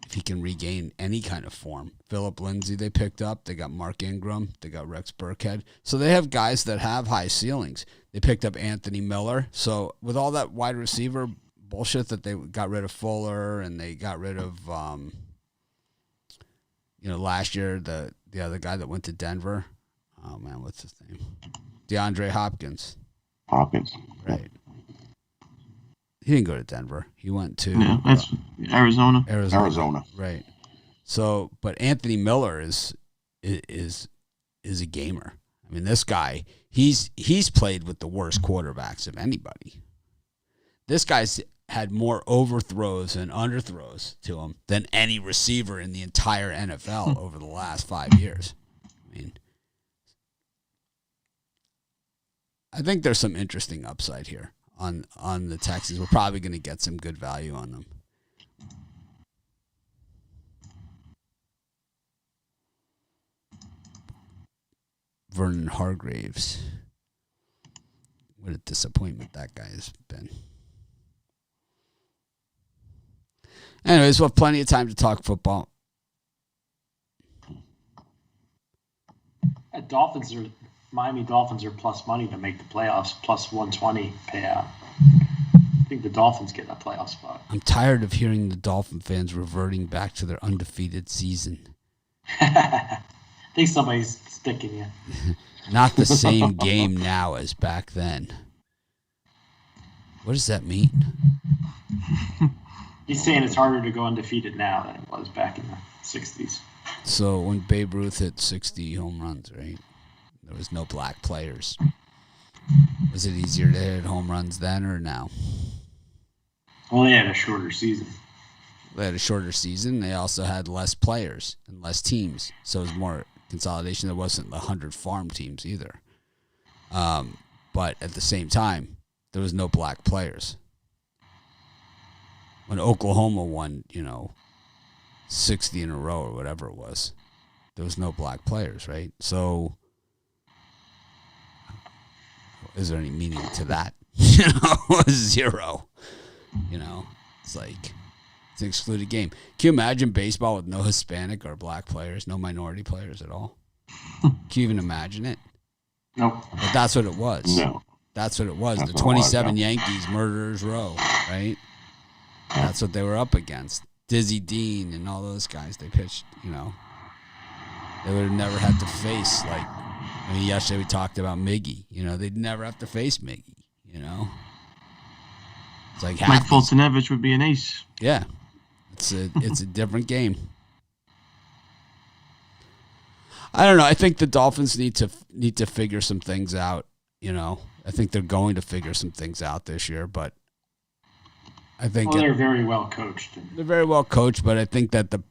A: if he can regain any kind of form. Phillip Lindsay they picked up. They got Mark Ingram. They got Rex Burkhead. So they have guys that have high ceilings. They picked up Anthony Miller. So with all that wide receiver bullshit that they got rid of Fuller and they got rid of, last year, the other guy that went to Denver. Oh, man, what's his name? DeAndre Hopkins.
D: Hopkins.
A: Right. He didn't go to Denver. He went to
B: that's Arizona.
D: Arizona.
A: Right. So, but Anthony Miller is a gamer. I mean, this guy, he's played with the worst quarterbacks of anybody. This guy's had more overthrows and underthrows to him than any receiver in the entire NFL over the last 5 years. I mean, I think there's some interesting upside here on the Texans. We're probably going to get some good value on them. Vernon Hargraves. What a disappointment that guy has been. Anyways, we'll have plenty of time to talk football.
C: Miami Dolphins are plus money to make the playoffs, plus 120 payout. I think the Dolphins get a playoff spot.
A: I'm tired of hearing the Dolphin fans reverting back to their undefeated season.
C: I think somebody's sticking you.
A: Not the same game now as back then. What does that mean?
C: He's saying it's harder to go undefeated now than it was back in the 60s.
A: So when Babe Ruth hit 60 home runs, right? There was no black players. Was it easier to hit home runs then or now?
C: Well, they had a shorter season.
A: They had a shorter season. They also had less players and less teams. So it was more consolidation. There wasn't 100 farm teams either. But at the same time, there was no black players. When Oklahoma won, 60 in a row or whatever it was, there was no black players, right? So is there any meaning to that? Zero. It's like it's an excluded game. Can you imagine baseball with no Hispanic or black players, no minority players at all? Can you even imagine it?
C: Nope.
A: But that's what it was.
D: No.
A: That's what it was.
D: That's
A: The
D: what it was,
A: 27
D: yeah.
A: Yankees, Murderers Row, right? That's what they were up against. Dizzy Dean and all those guys they pitched, They would have never had to face, yesterday we talked about Miggy. They'd never have to face Miggy, It's like
B: Mike Fultonevich would be an ace.
A: Yeah. It's a different game. I don't know. I think the Dolphins need to figure some things out, I think they're going to figure some things out this year, but I think
C: they're very well coached.
A: They're very well coached, but I think that they're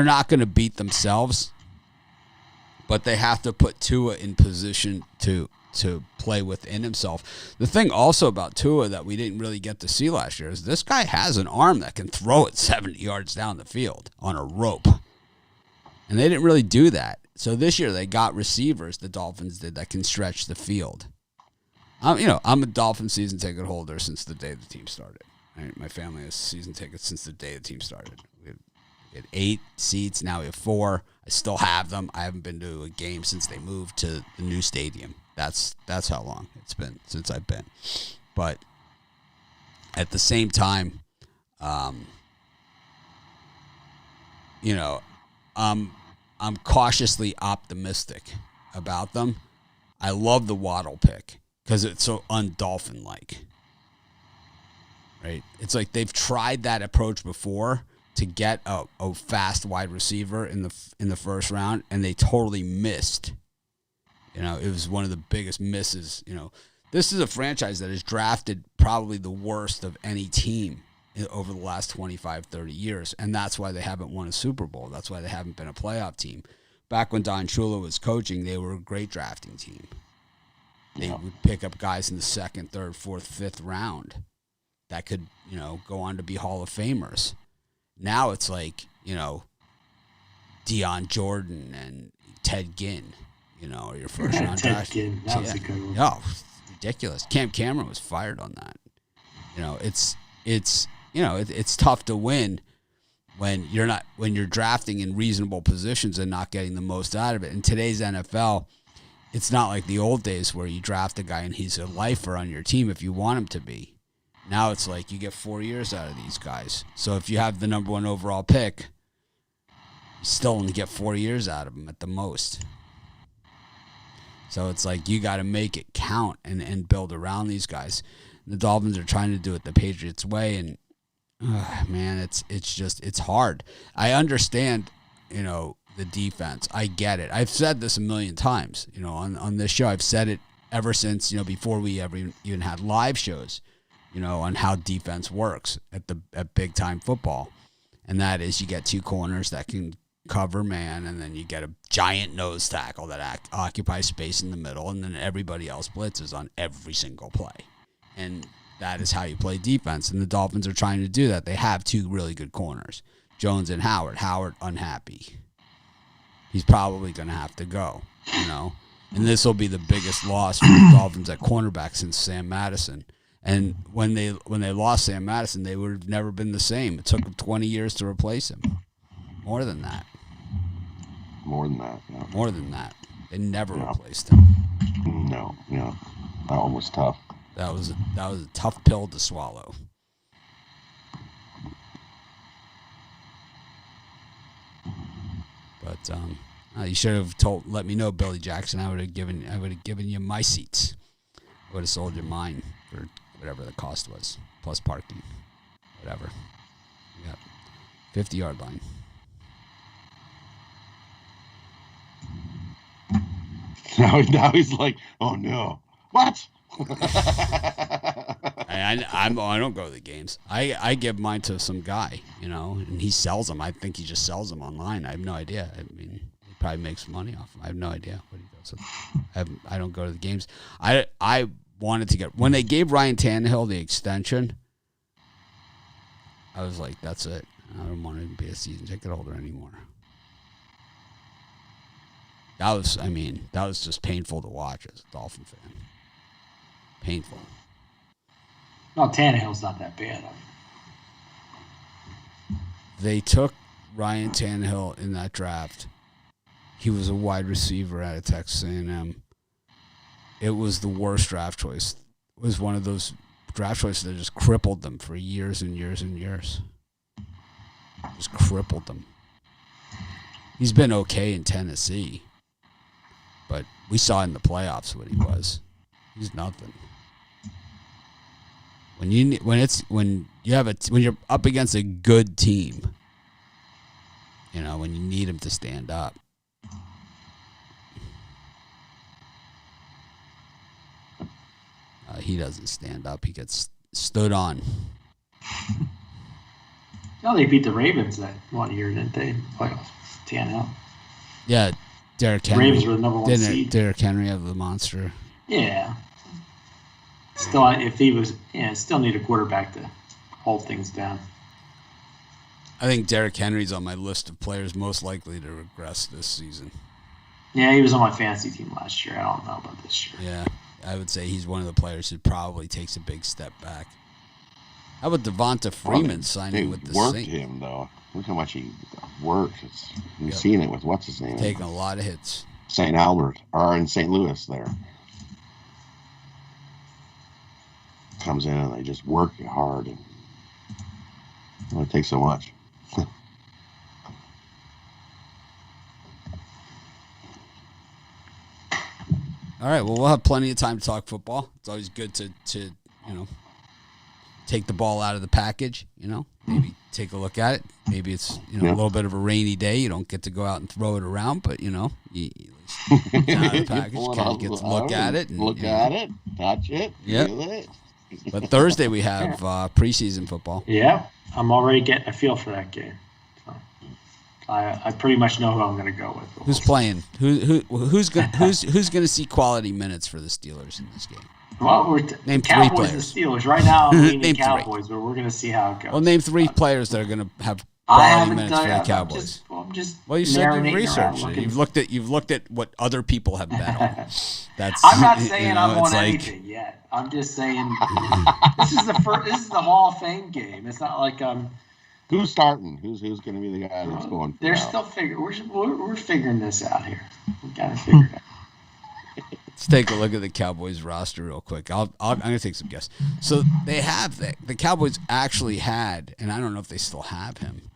A: not going to beat themselves, but they have to put Tua in position to play within himself. The thing also about Tua that we didn't really get to see last year is this guy has an arm that can throw it 70 yards down the field on a rope, and they didn't really do that. So this year they got receivers, the Dolphins did, that can stretch the field. I'm a Dolphin season ticket holder since the day the team started. Right? My family has season tickets since the day the team started. We had 8 seats. Now we have 4. I still have them. I haven't been to a game since they moved to the new stadium. That's how long it's been since I've been. But at the same time, I'm cautiously optimistic about them. I love the Waddle pick because it's so un-Dolphin-like. right? It's like they've tried that approach before to get a fast wide receiver in the first round, and they totally missed. You know, it was one of the biggest misses. You know, this is a franchise that has drafted probably the worst of any team over the last 25, 30 years, and that's why they haven't won a Super Bowl. That's why they haven't been a playoff team. Back when Don Shula was coaching, they were a great drafting team. They would pick up guys in the second, third, fourth, fifth round that could, you know, go on to be Hall of Famers. Now it's like, you know, Deion Jordan and Ted Ginn, you know, or your first round
C: Ted Ginn, that was a good one.
A: Oh, ridiculous. Cam Cameron was fired on that. You know, it's tough to win when you're drafting in reasonable positions and not getting the most out of it. In today's NFL, it's not like the old days where you draft a guy and he's a lifer on your team if you want him to be. Now it's like you get 4 years out of these guys. So if you have the number 1 overall pick, you still only get 4 years out of them at the most. So it's like you got to make it count and build around these guys. The Dolphins are trying to do it the Patriots way, and man, it's hard. I understand, you know, the defense. I get it. I've said this a million times, you know, on this show. I've said it ever since, you know, before we ever even had live shows, you know, on how defense works at big time football. And that is you get 2 corners that can cover man, and then you get a giant nose tackle that occupies space in the middle, and then everybody else blitzes on every single play. And that is how you play defense. And the Dolphins are trying to do that. They have 2 really good corners, Jones and Howard. Howard unhappy. He's probably going to have to go, you know. And this will be the biggest loss for the Dolphins at cornerback since Sam Madison. And when they lost Sam Madison, they would have never been the same. It took them 20 years to replace him. More than that.
D: More than that, yeah.
A: More than that. They never replaced him.
D: No, yeah. That one was tough.
A: That was a tough pill to swallow. But you should have let me know, Billy Jackson. I would have given you my seats. I would have sold you mine for whatever the cost was, plus parking, whatever. Yep, 50-yard line.
D: Now he's like, oh no, what?
A: I don't go to the games. I give mine to some guy, you know, and he sells them. I think he just sells them online. I have no idea. I mean, he probably makes money off them. I have no idea what he does with them. I don't go to the games. I wanted to get, when they gave Ryan Tannehill the extension, I was like, that's it. I don't want to be a season ticket holder anymore. That was just painful to watch as a Dolphin fan. Painful.
C: No, Tannehill's not that bad.
A: They took Ryan Tannehill in that draft. He was a wide receiver out of Texas A&M. It was the worst draft choice. It was one of those draft choices that just crippled them for years and years and years. Just crippled them. He's been okay in Tennessee, but we saw in the playoffs what he was. He's nothing. When you're up against a good team, you know, when you need him to stand up. He doesn't stand up. He gets stood on.
C: No, they beat the Ravens that one year, didn't they? Playoffs. Tannehill.
A: Yeah, Derrick Henry.
C: Ravens were the number 1 seed.
A: Derrick Henry have the monster.
C: Yeah. Still, if he was, still need a quarterback to hold things down.
A: I think Derrick Henry's on my list of players most likely to regress this season.
C: Yeah, he was on my fantasy team last year. I don't know about this year.
A: Yeah, I would say he's one of the players who probably takes a big step back. How about Devonta Freeman signing with the Saints?
D: They worked him, though. Look how much he worked. You've seen it with what's his name?
A: Taking a lot of hits.
D: St. Albert, or in St. Louis there. Comes in and they just work you hard. And it only takes so much.
A: All right, well, we'll have plenty of time to talk football. It's always good to take the ball out of the package, maybe take a look at it. Maybe it's, a little bit of a rainy day. You don't get to go out and throw it around, but, you it's out of the package. Kind of get to look at it. And,
D: look at it, touch it, feel it.
A: But Thursday we have preseason football.
C: Yeah, I'm already getting a feel for that game. So I pretty much know who I'm going to go with.
A: Who's playing? Who's going to see quality minutes for the Steelers in this game?
C: Well,
A: name
C: Cowboys
A: 3 players.
C: And Steelers. Right now, I'm leaning
A: Name
C: Cowboys, but we're going to see how it goes.
A: Well, name 3 players that are going to have quality minutes for the Cowboys.
C: I'm just
A: you said you've researched it. You've looked at what other people have bet on.
C: I'm not saying I've won anything yet. I'm just saying this is the Hall of Fame game. It's not like
D: who's starting? Who's going to be the guy that's going?
C: They're still figuring. We're figuring this out here. We got to figure it out.
A: Let's take a look at the Cowboys roster real quick. I'm going to take some guesses. So they have the Cowboys actually had, and I don't know if they still have him,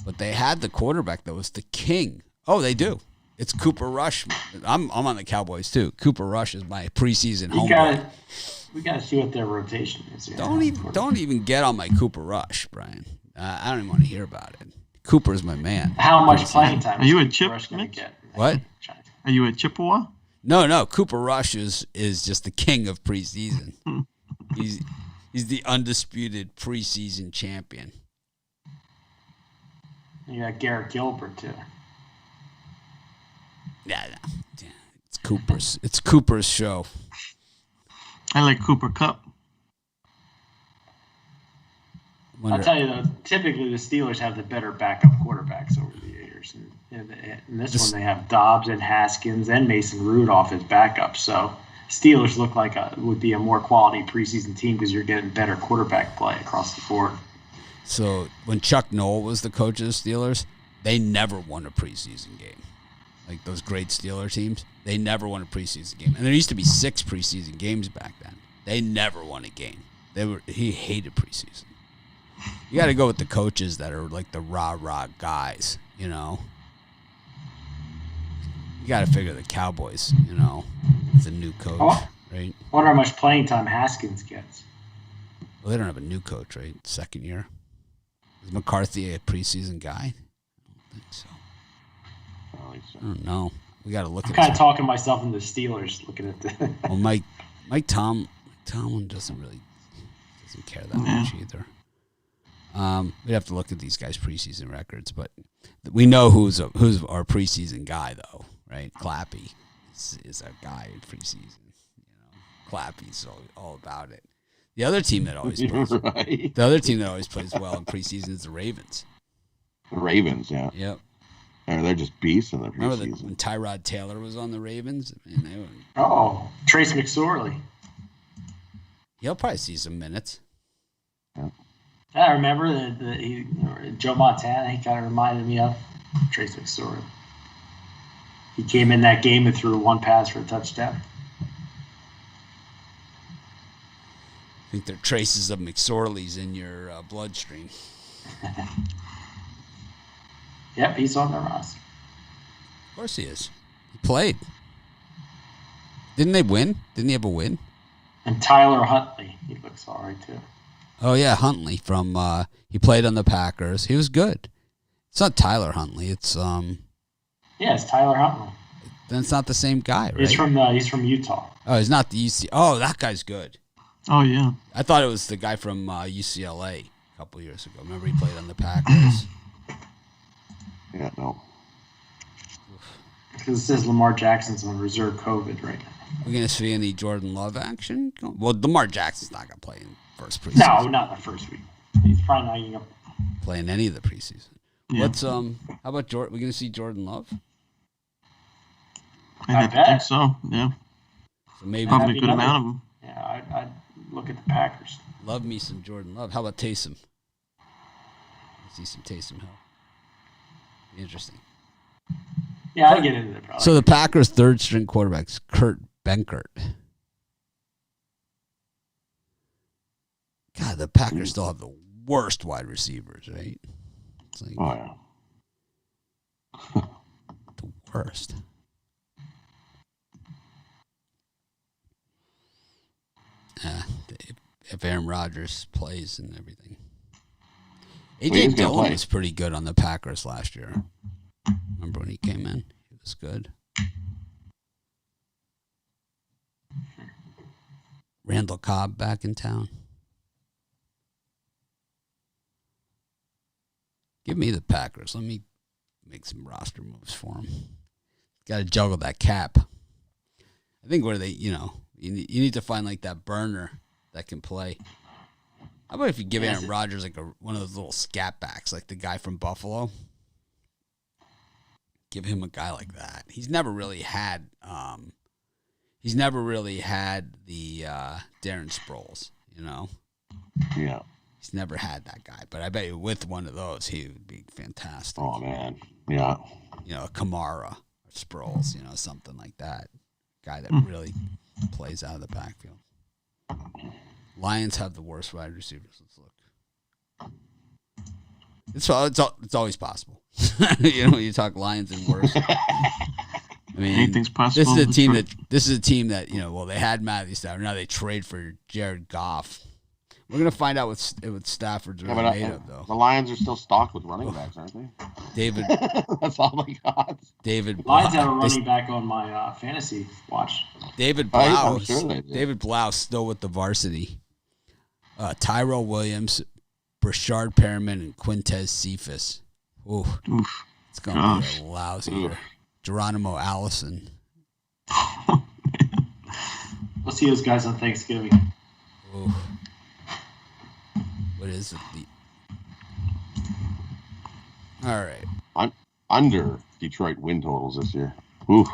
A: but they had the quarterback that was the king. Oh, they do. It's Cooper Rush. I'm on the Cowboys too. Cooper Rush is my preseason homeboy.
C: We got to see what their rotation is.
A: Don't even get on my Cooper Rush, Brian. I don't even want to hear about it. Cooper's my man.
C: How much playing time?
B: Are you a Chip?
A: What?
B: Are you a Chippewa?
A: No. Cooper Rush is just the king of preseason. He's the undisputed preseason champion.
C: You got Garrett Gilbert too.
A: Yeah. It's Cooper's show.
B: I like Cooper Kupp.
C: I'll tell you though, typically the Steelers have the better backup quarterbacks over the years. And this one they have Dobbs and Haskins and Mason Rudolph as backups. So Steelers look like would be a more quality preseason team because you're getting better quarterback play across the board.
A: So when Chuck Noll was the coach of the Steelers, they never won a preseason game. Like those great Steeler teams, they never won a preseason game. And there used to be 6 preseason games back then. They never won a game. He hated preseason. You got to go with the coaches that are like the rah-rah guys, You got to figure the Cowboys, with a new coach, right?
C: I wonder how much playing time Haskins gets.
A: Well, they don't have a new coach, right? Second year. Is McCarthy a preseason guy? I don't think so. I don't know. We got to look at it.
C: I'm kind of talking myself into the Steelers looking at the.
A: Well, Mike Tomlin doesn't care that much either. We'd have to look at these guys' preseason records, but we know who's our preseason guy, though, right? Clappy is our guy in preseason. Clappy's all about it. The other team that always plays,
D: right.
A: The other team that always plays well in preseason is the Ravens.
D: The Ravens, yeah.
A: Yep.
D: They're just beasts in the preseason.
A: Remember when Tyrod Taylor was on the Ravens?
C: Trace McSorley.
A: He'll probably see some minutes.
D: Yeah.
C: I remember Joe Montana. He kind of reminded me of Trace McSorley. He came in that game and threw one pass for a touchdown.
A: I think there are traces of McSorley's in your bloodstream.
C: Yep, he's on the roster.
A: Of course he is. He played. Didn't they win? Didn't he have a win?
C: And Tyler Huntley, he looks all right too.
A: Oh yeah, Huntley from he played on the Packers. He was good. It's not Tyler Huntley. It's
C: Yeah, it's Tyler Huntley.
A: Then it's not the same guy, right?
C: He's from Utah.
A: Oh, he's not the UC. Oh, that guy's good.
B: Oh yeah.
A: I thought it was the guy from UCLA a couple years ago. Remember he played on the Packers.
D: Yeah, no.
C: Because it says Lamar Jackson's on reserve COVID right now.
A: We're going to see any Jordan Love action? Well, Lamar Jackson's not going to play in first preseason.
C: No, not the first week. He's probably not going to
A: play in any of the preseason.
B: Yeah.
A: How about Jordan? We're going to see Jordan Love?
B: I think so, yeah.
A: So maybe
B: probably a good amount of them.
C: Yeah, I'd look at the Packers.
A: Love me some Jordan Love. How about Taysom? See some Taysom Hill. Interesting.
C: Yeah, I'll get into it probably.
A: So the Packers' third-string quarterback's Kurt Benkert. God, the Packers still have the worst wide receivers, right? It's like,
D: oh, yeah.
A: The worst. if Aaron Rodgers plays and everything.
D: Well,
A: A.J.
D: he's gonna
A: Dillon
D: play.
A: was pretty good on the Packers last year. Remember when he came in? He was good. Randall Cobb back in town. Give me the Packers. Let me make some roster moves for them. Got to juggle that cap. I think where they, you need to find like that burner that can play. How about if you give Aaron Rodgers like one of those little scat backs, like the guy from Buffalo? Give him a guy like that. He's never really had the Darren Sproles,
D: Yeah.
A: He's never had that guy, but I bet you with one of those, he would be fantastic.
D: Oh, man. Yeah.
A: A Kamara or Sproles, something like that. Guy that really plays out of the backfield. Lions have the worst wide receivers. Let's look. It's always possible. When you talk Lions and worse. I mean,
B: anything's possible.
A: This is a team that they had Matthew Stafford. Now they trade for Jared Goff. We're gonna find out what Stafford's really made of, though.
D: The Lions are still stocked with running backs, aren't they?
A: David.
D: That's all they got.
A: David.
C: Lions have a running back on my fantasy watch.
A: David Blau.
D: I'm sure they do.
A: David Blau still with the varsity. Tyrell Williams, Brashard Perriman, and Quintez Cephas. Ooh, it's gonna be a lousy year. Geronimo Allison.
C: We'll see those guys on Thanksgiving.
A: Ooh. What is it? All right.
D: I'm under Detroit win totals this year. Ooh.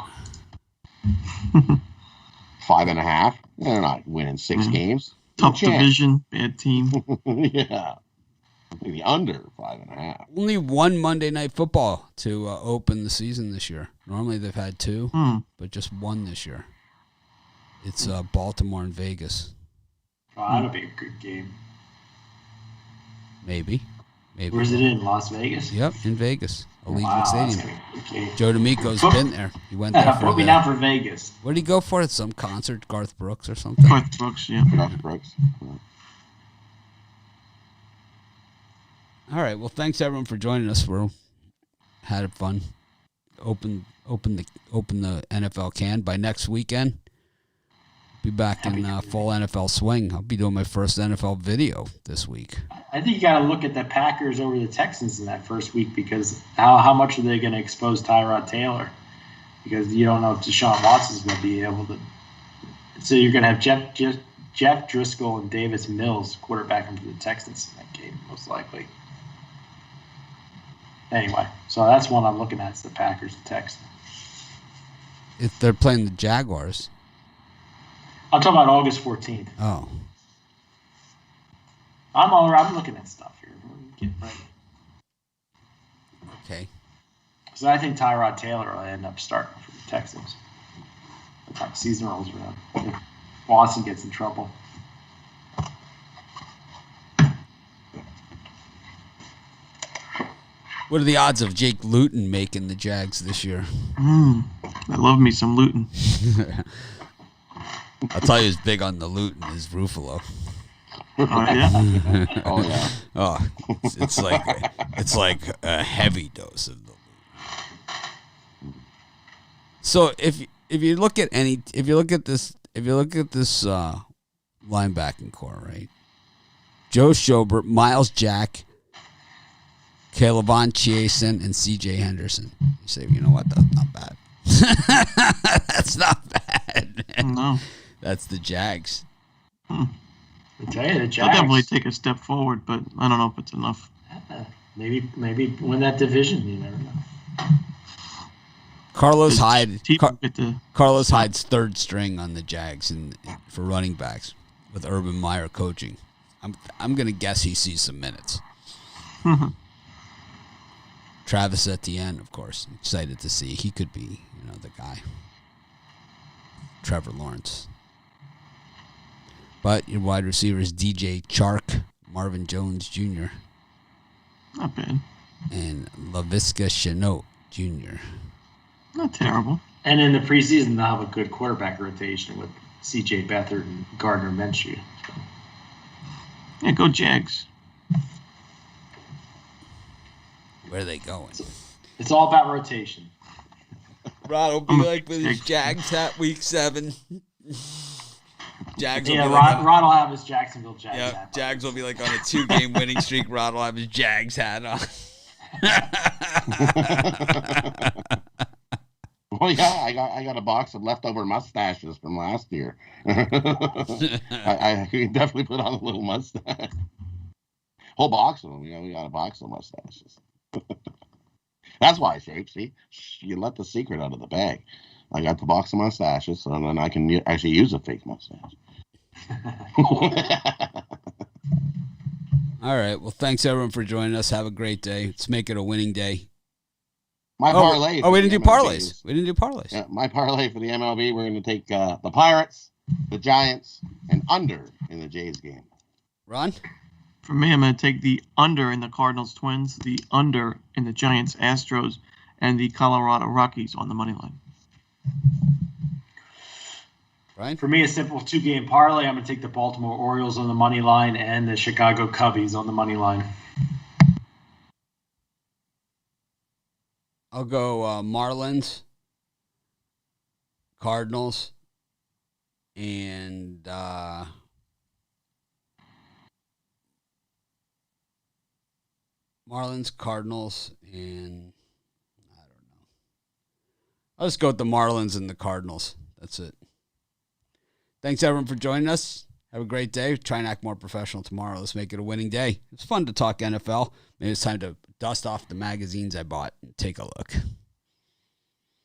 D: 5.5. They're not winning 6 games.
B: Tough division, bad team.
D: Yeah. The under 5.5.
A: Only one Monday Night Football to open the season this year. Normally they've had 2, but just one this year. It's Baltimore and Vegas.
C: Oh, that'll be a good game.
A: Maybe.
C: Where's it in? Las Vegas?
A: Yep, in Vegas. Allegiant Stadium.
C: Okay.
A: Joe D'Amico's been there. He went there for
C: put me down for Vegas.
A: What did he go for? Some concert, Garth Brooks or something?
B: Garth Brooks, yeah.
D: Garth Brooks.
A: All right. Well, thanks everyone for joining us. We had fun. Open the NFL can by next weekend. Be back in full NFL swing. I'll be doing my first NFL video this week.
C: I think you got to look at the Packers over the Texans in that first week because how much are they going to expose Tyrod Taylor? Because you don't know if Deshaun Watson's going to be able to. So you're going to have Jeff Driscoll and Davis Mills quarterbacking for the Texans in that game, most likely. Anyway, so that's one I'm looking at. It's the Packers and Texans.
A: If they're playing the Jaguars.
C: I'm talking about August 14th.
A: Oh.
C: I'm looking at stuff here. Get ready.
A: Okay.
C: So I think Tyrod Taylor will end up starting for the Texans. By the time season rolls around. If Watson gets in trouble.
A: What are the odds of Jake Luton making the Jags this year?
B: I love me some Luton.
A: I'll tell you who's big on the Luton is Ruffalo.
B: Oh, yeah?
D: Oh, yeah.
A: Oh, it's like a heavy dose of the Luton. So if you look at this linebacking core, right? Joe Schobert, Miles Jack, Calebon Chiasen, and C.J. Henderson. You say, you know what? That's not bad. That's not bad, man.
B: No.
A: That's the Jags.
C: I tell you, the
B: They'll
C: Jags.
B: definitely take a step forward, but I don't know if it's enough.
C: Maybe win that division. You never know.
A: Carlos Hyde. Carlos
B: Stop.
A: Hyde's third string on the Jags for running backs with Urban Meyer coaching. I'm gonna guess he sees some minutes. Travis Etienne, of course, excited to see he could be, the guy. Trevor Lawrence. But your wide receivers DJ Chark, Marvin Jones Jr.
B: Not bad.
A: and Laviska Shenault Jr.
B: Not terrible.
C: And in the preseason, they'll have a good quarterback rotation with C.J. Beathard and Gardner Minshew.
B: Yeah, go Jags.
A: Where are they going?
C: It's all about rotation.
A: Rod will be like with his Jags hat week 7. Jags will be
C: Rod will have his Jacksonville Jags hat.
A: Jags will be like on a 2-game winning streak. Rod will have his Jags hat on.
D: Well, yeah, I got a box of leftover mustaches from last year. I could definitely put on a little mustache. Whole box of them. We got a box of mustaches. That's why, Shape. See, you let the secret out of the bag. I got the box of mustaches, so then I can actually use a fake mustache.
A: All right. Well, thanks everyone for joining us. Have a great day. Let's make it a winning day.
D: My parlay.
A: We didn't do parlays. We didn't do parlays.
D: Yeah, my parlay for the MLB. We're going to take the Pirates, the Giants, and under in the Jays game.
A: Ron?
B: For me, I'm going to take the under in the Cardinals Twins, the under in the Giants Astros, and the Colorado Rockies on the money line.
A: Brian?
C: For me, a simple 2-game parlay. I'm going to take the Baltimore Orioles on the money line and the Chicago Cubbies on the money line.
A: I'll go Marlins, Cardinals, and Marlins, Cardinals, and I don't know. I'll just go with the Marlins and the Cardinals. That's it. Thanks, everyone, for joining us. Have a great day. Try and act more professional tomorrow. Let's make it a winning day. It's fun to talk NFL. Maybe it's time to dust off the magazines I bought and take a look.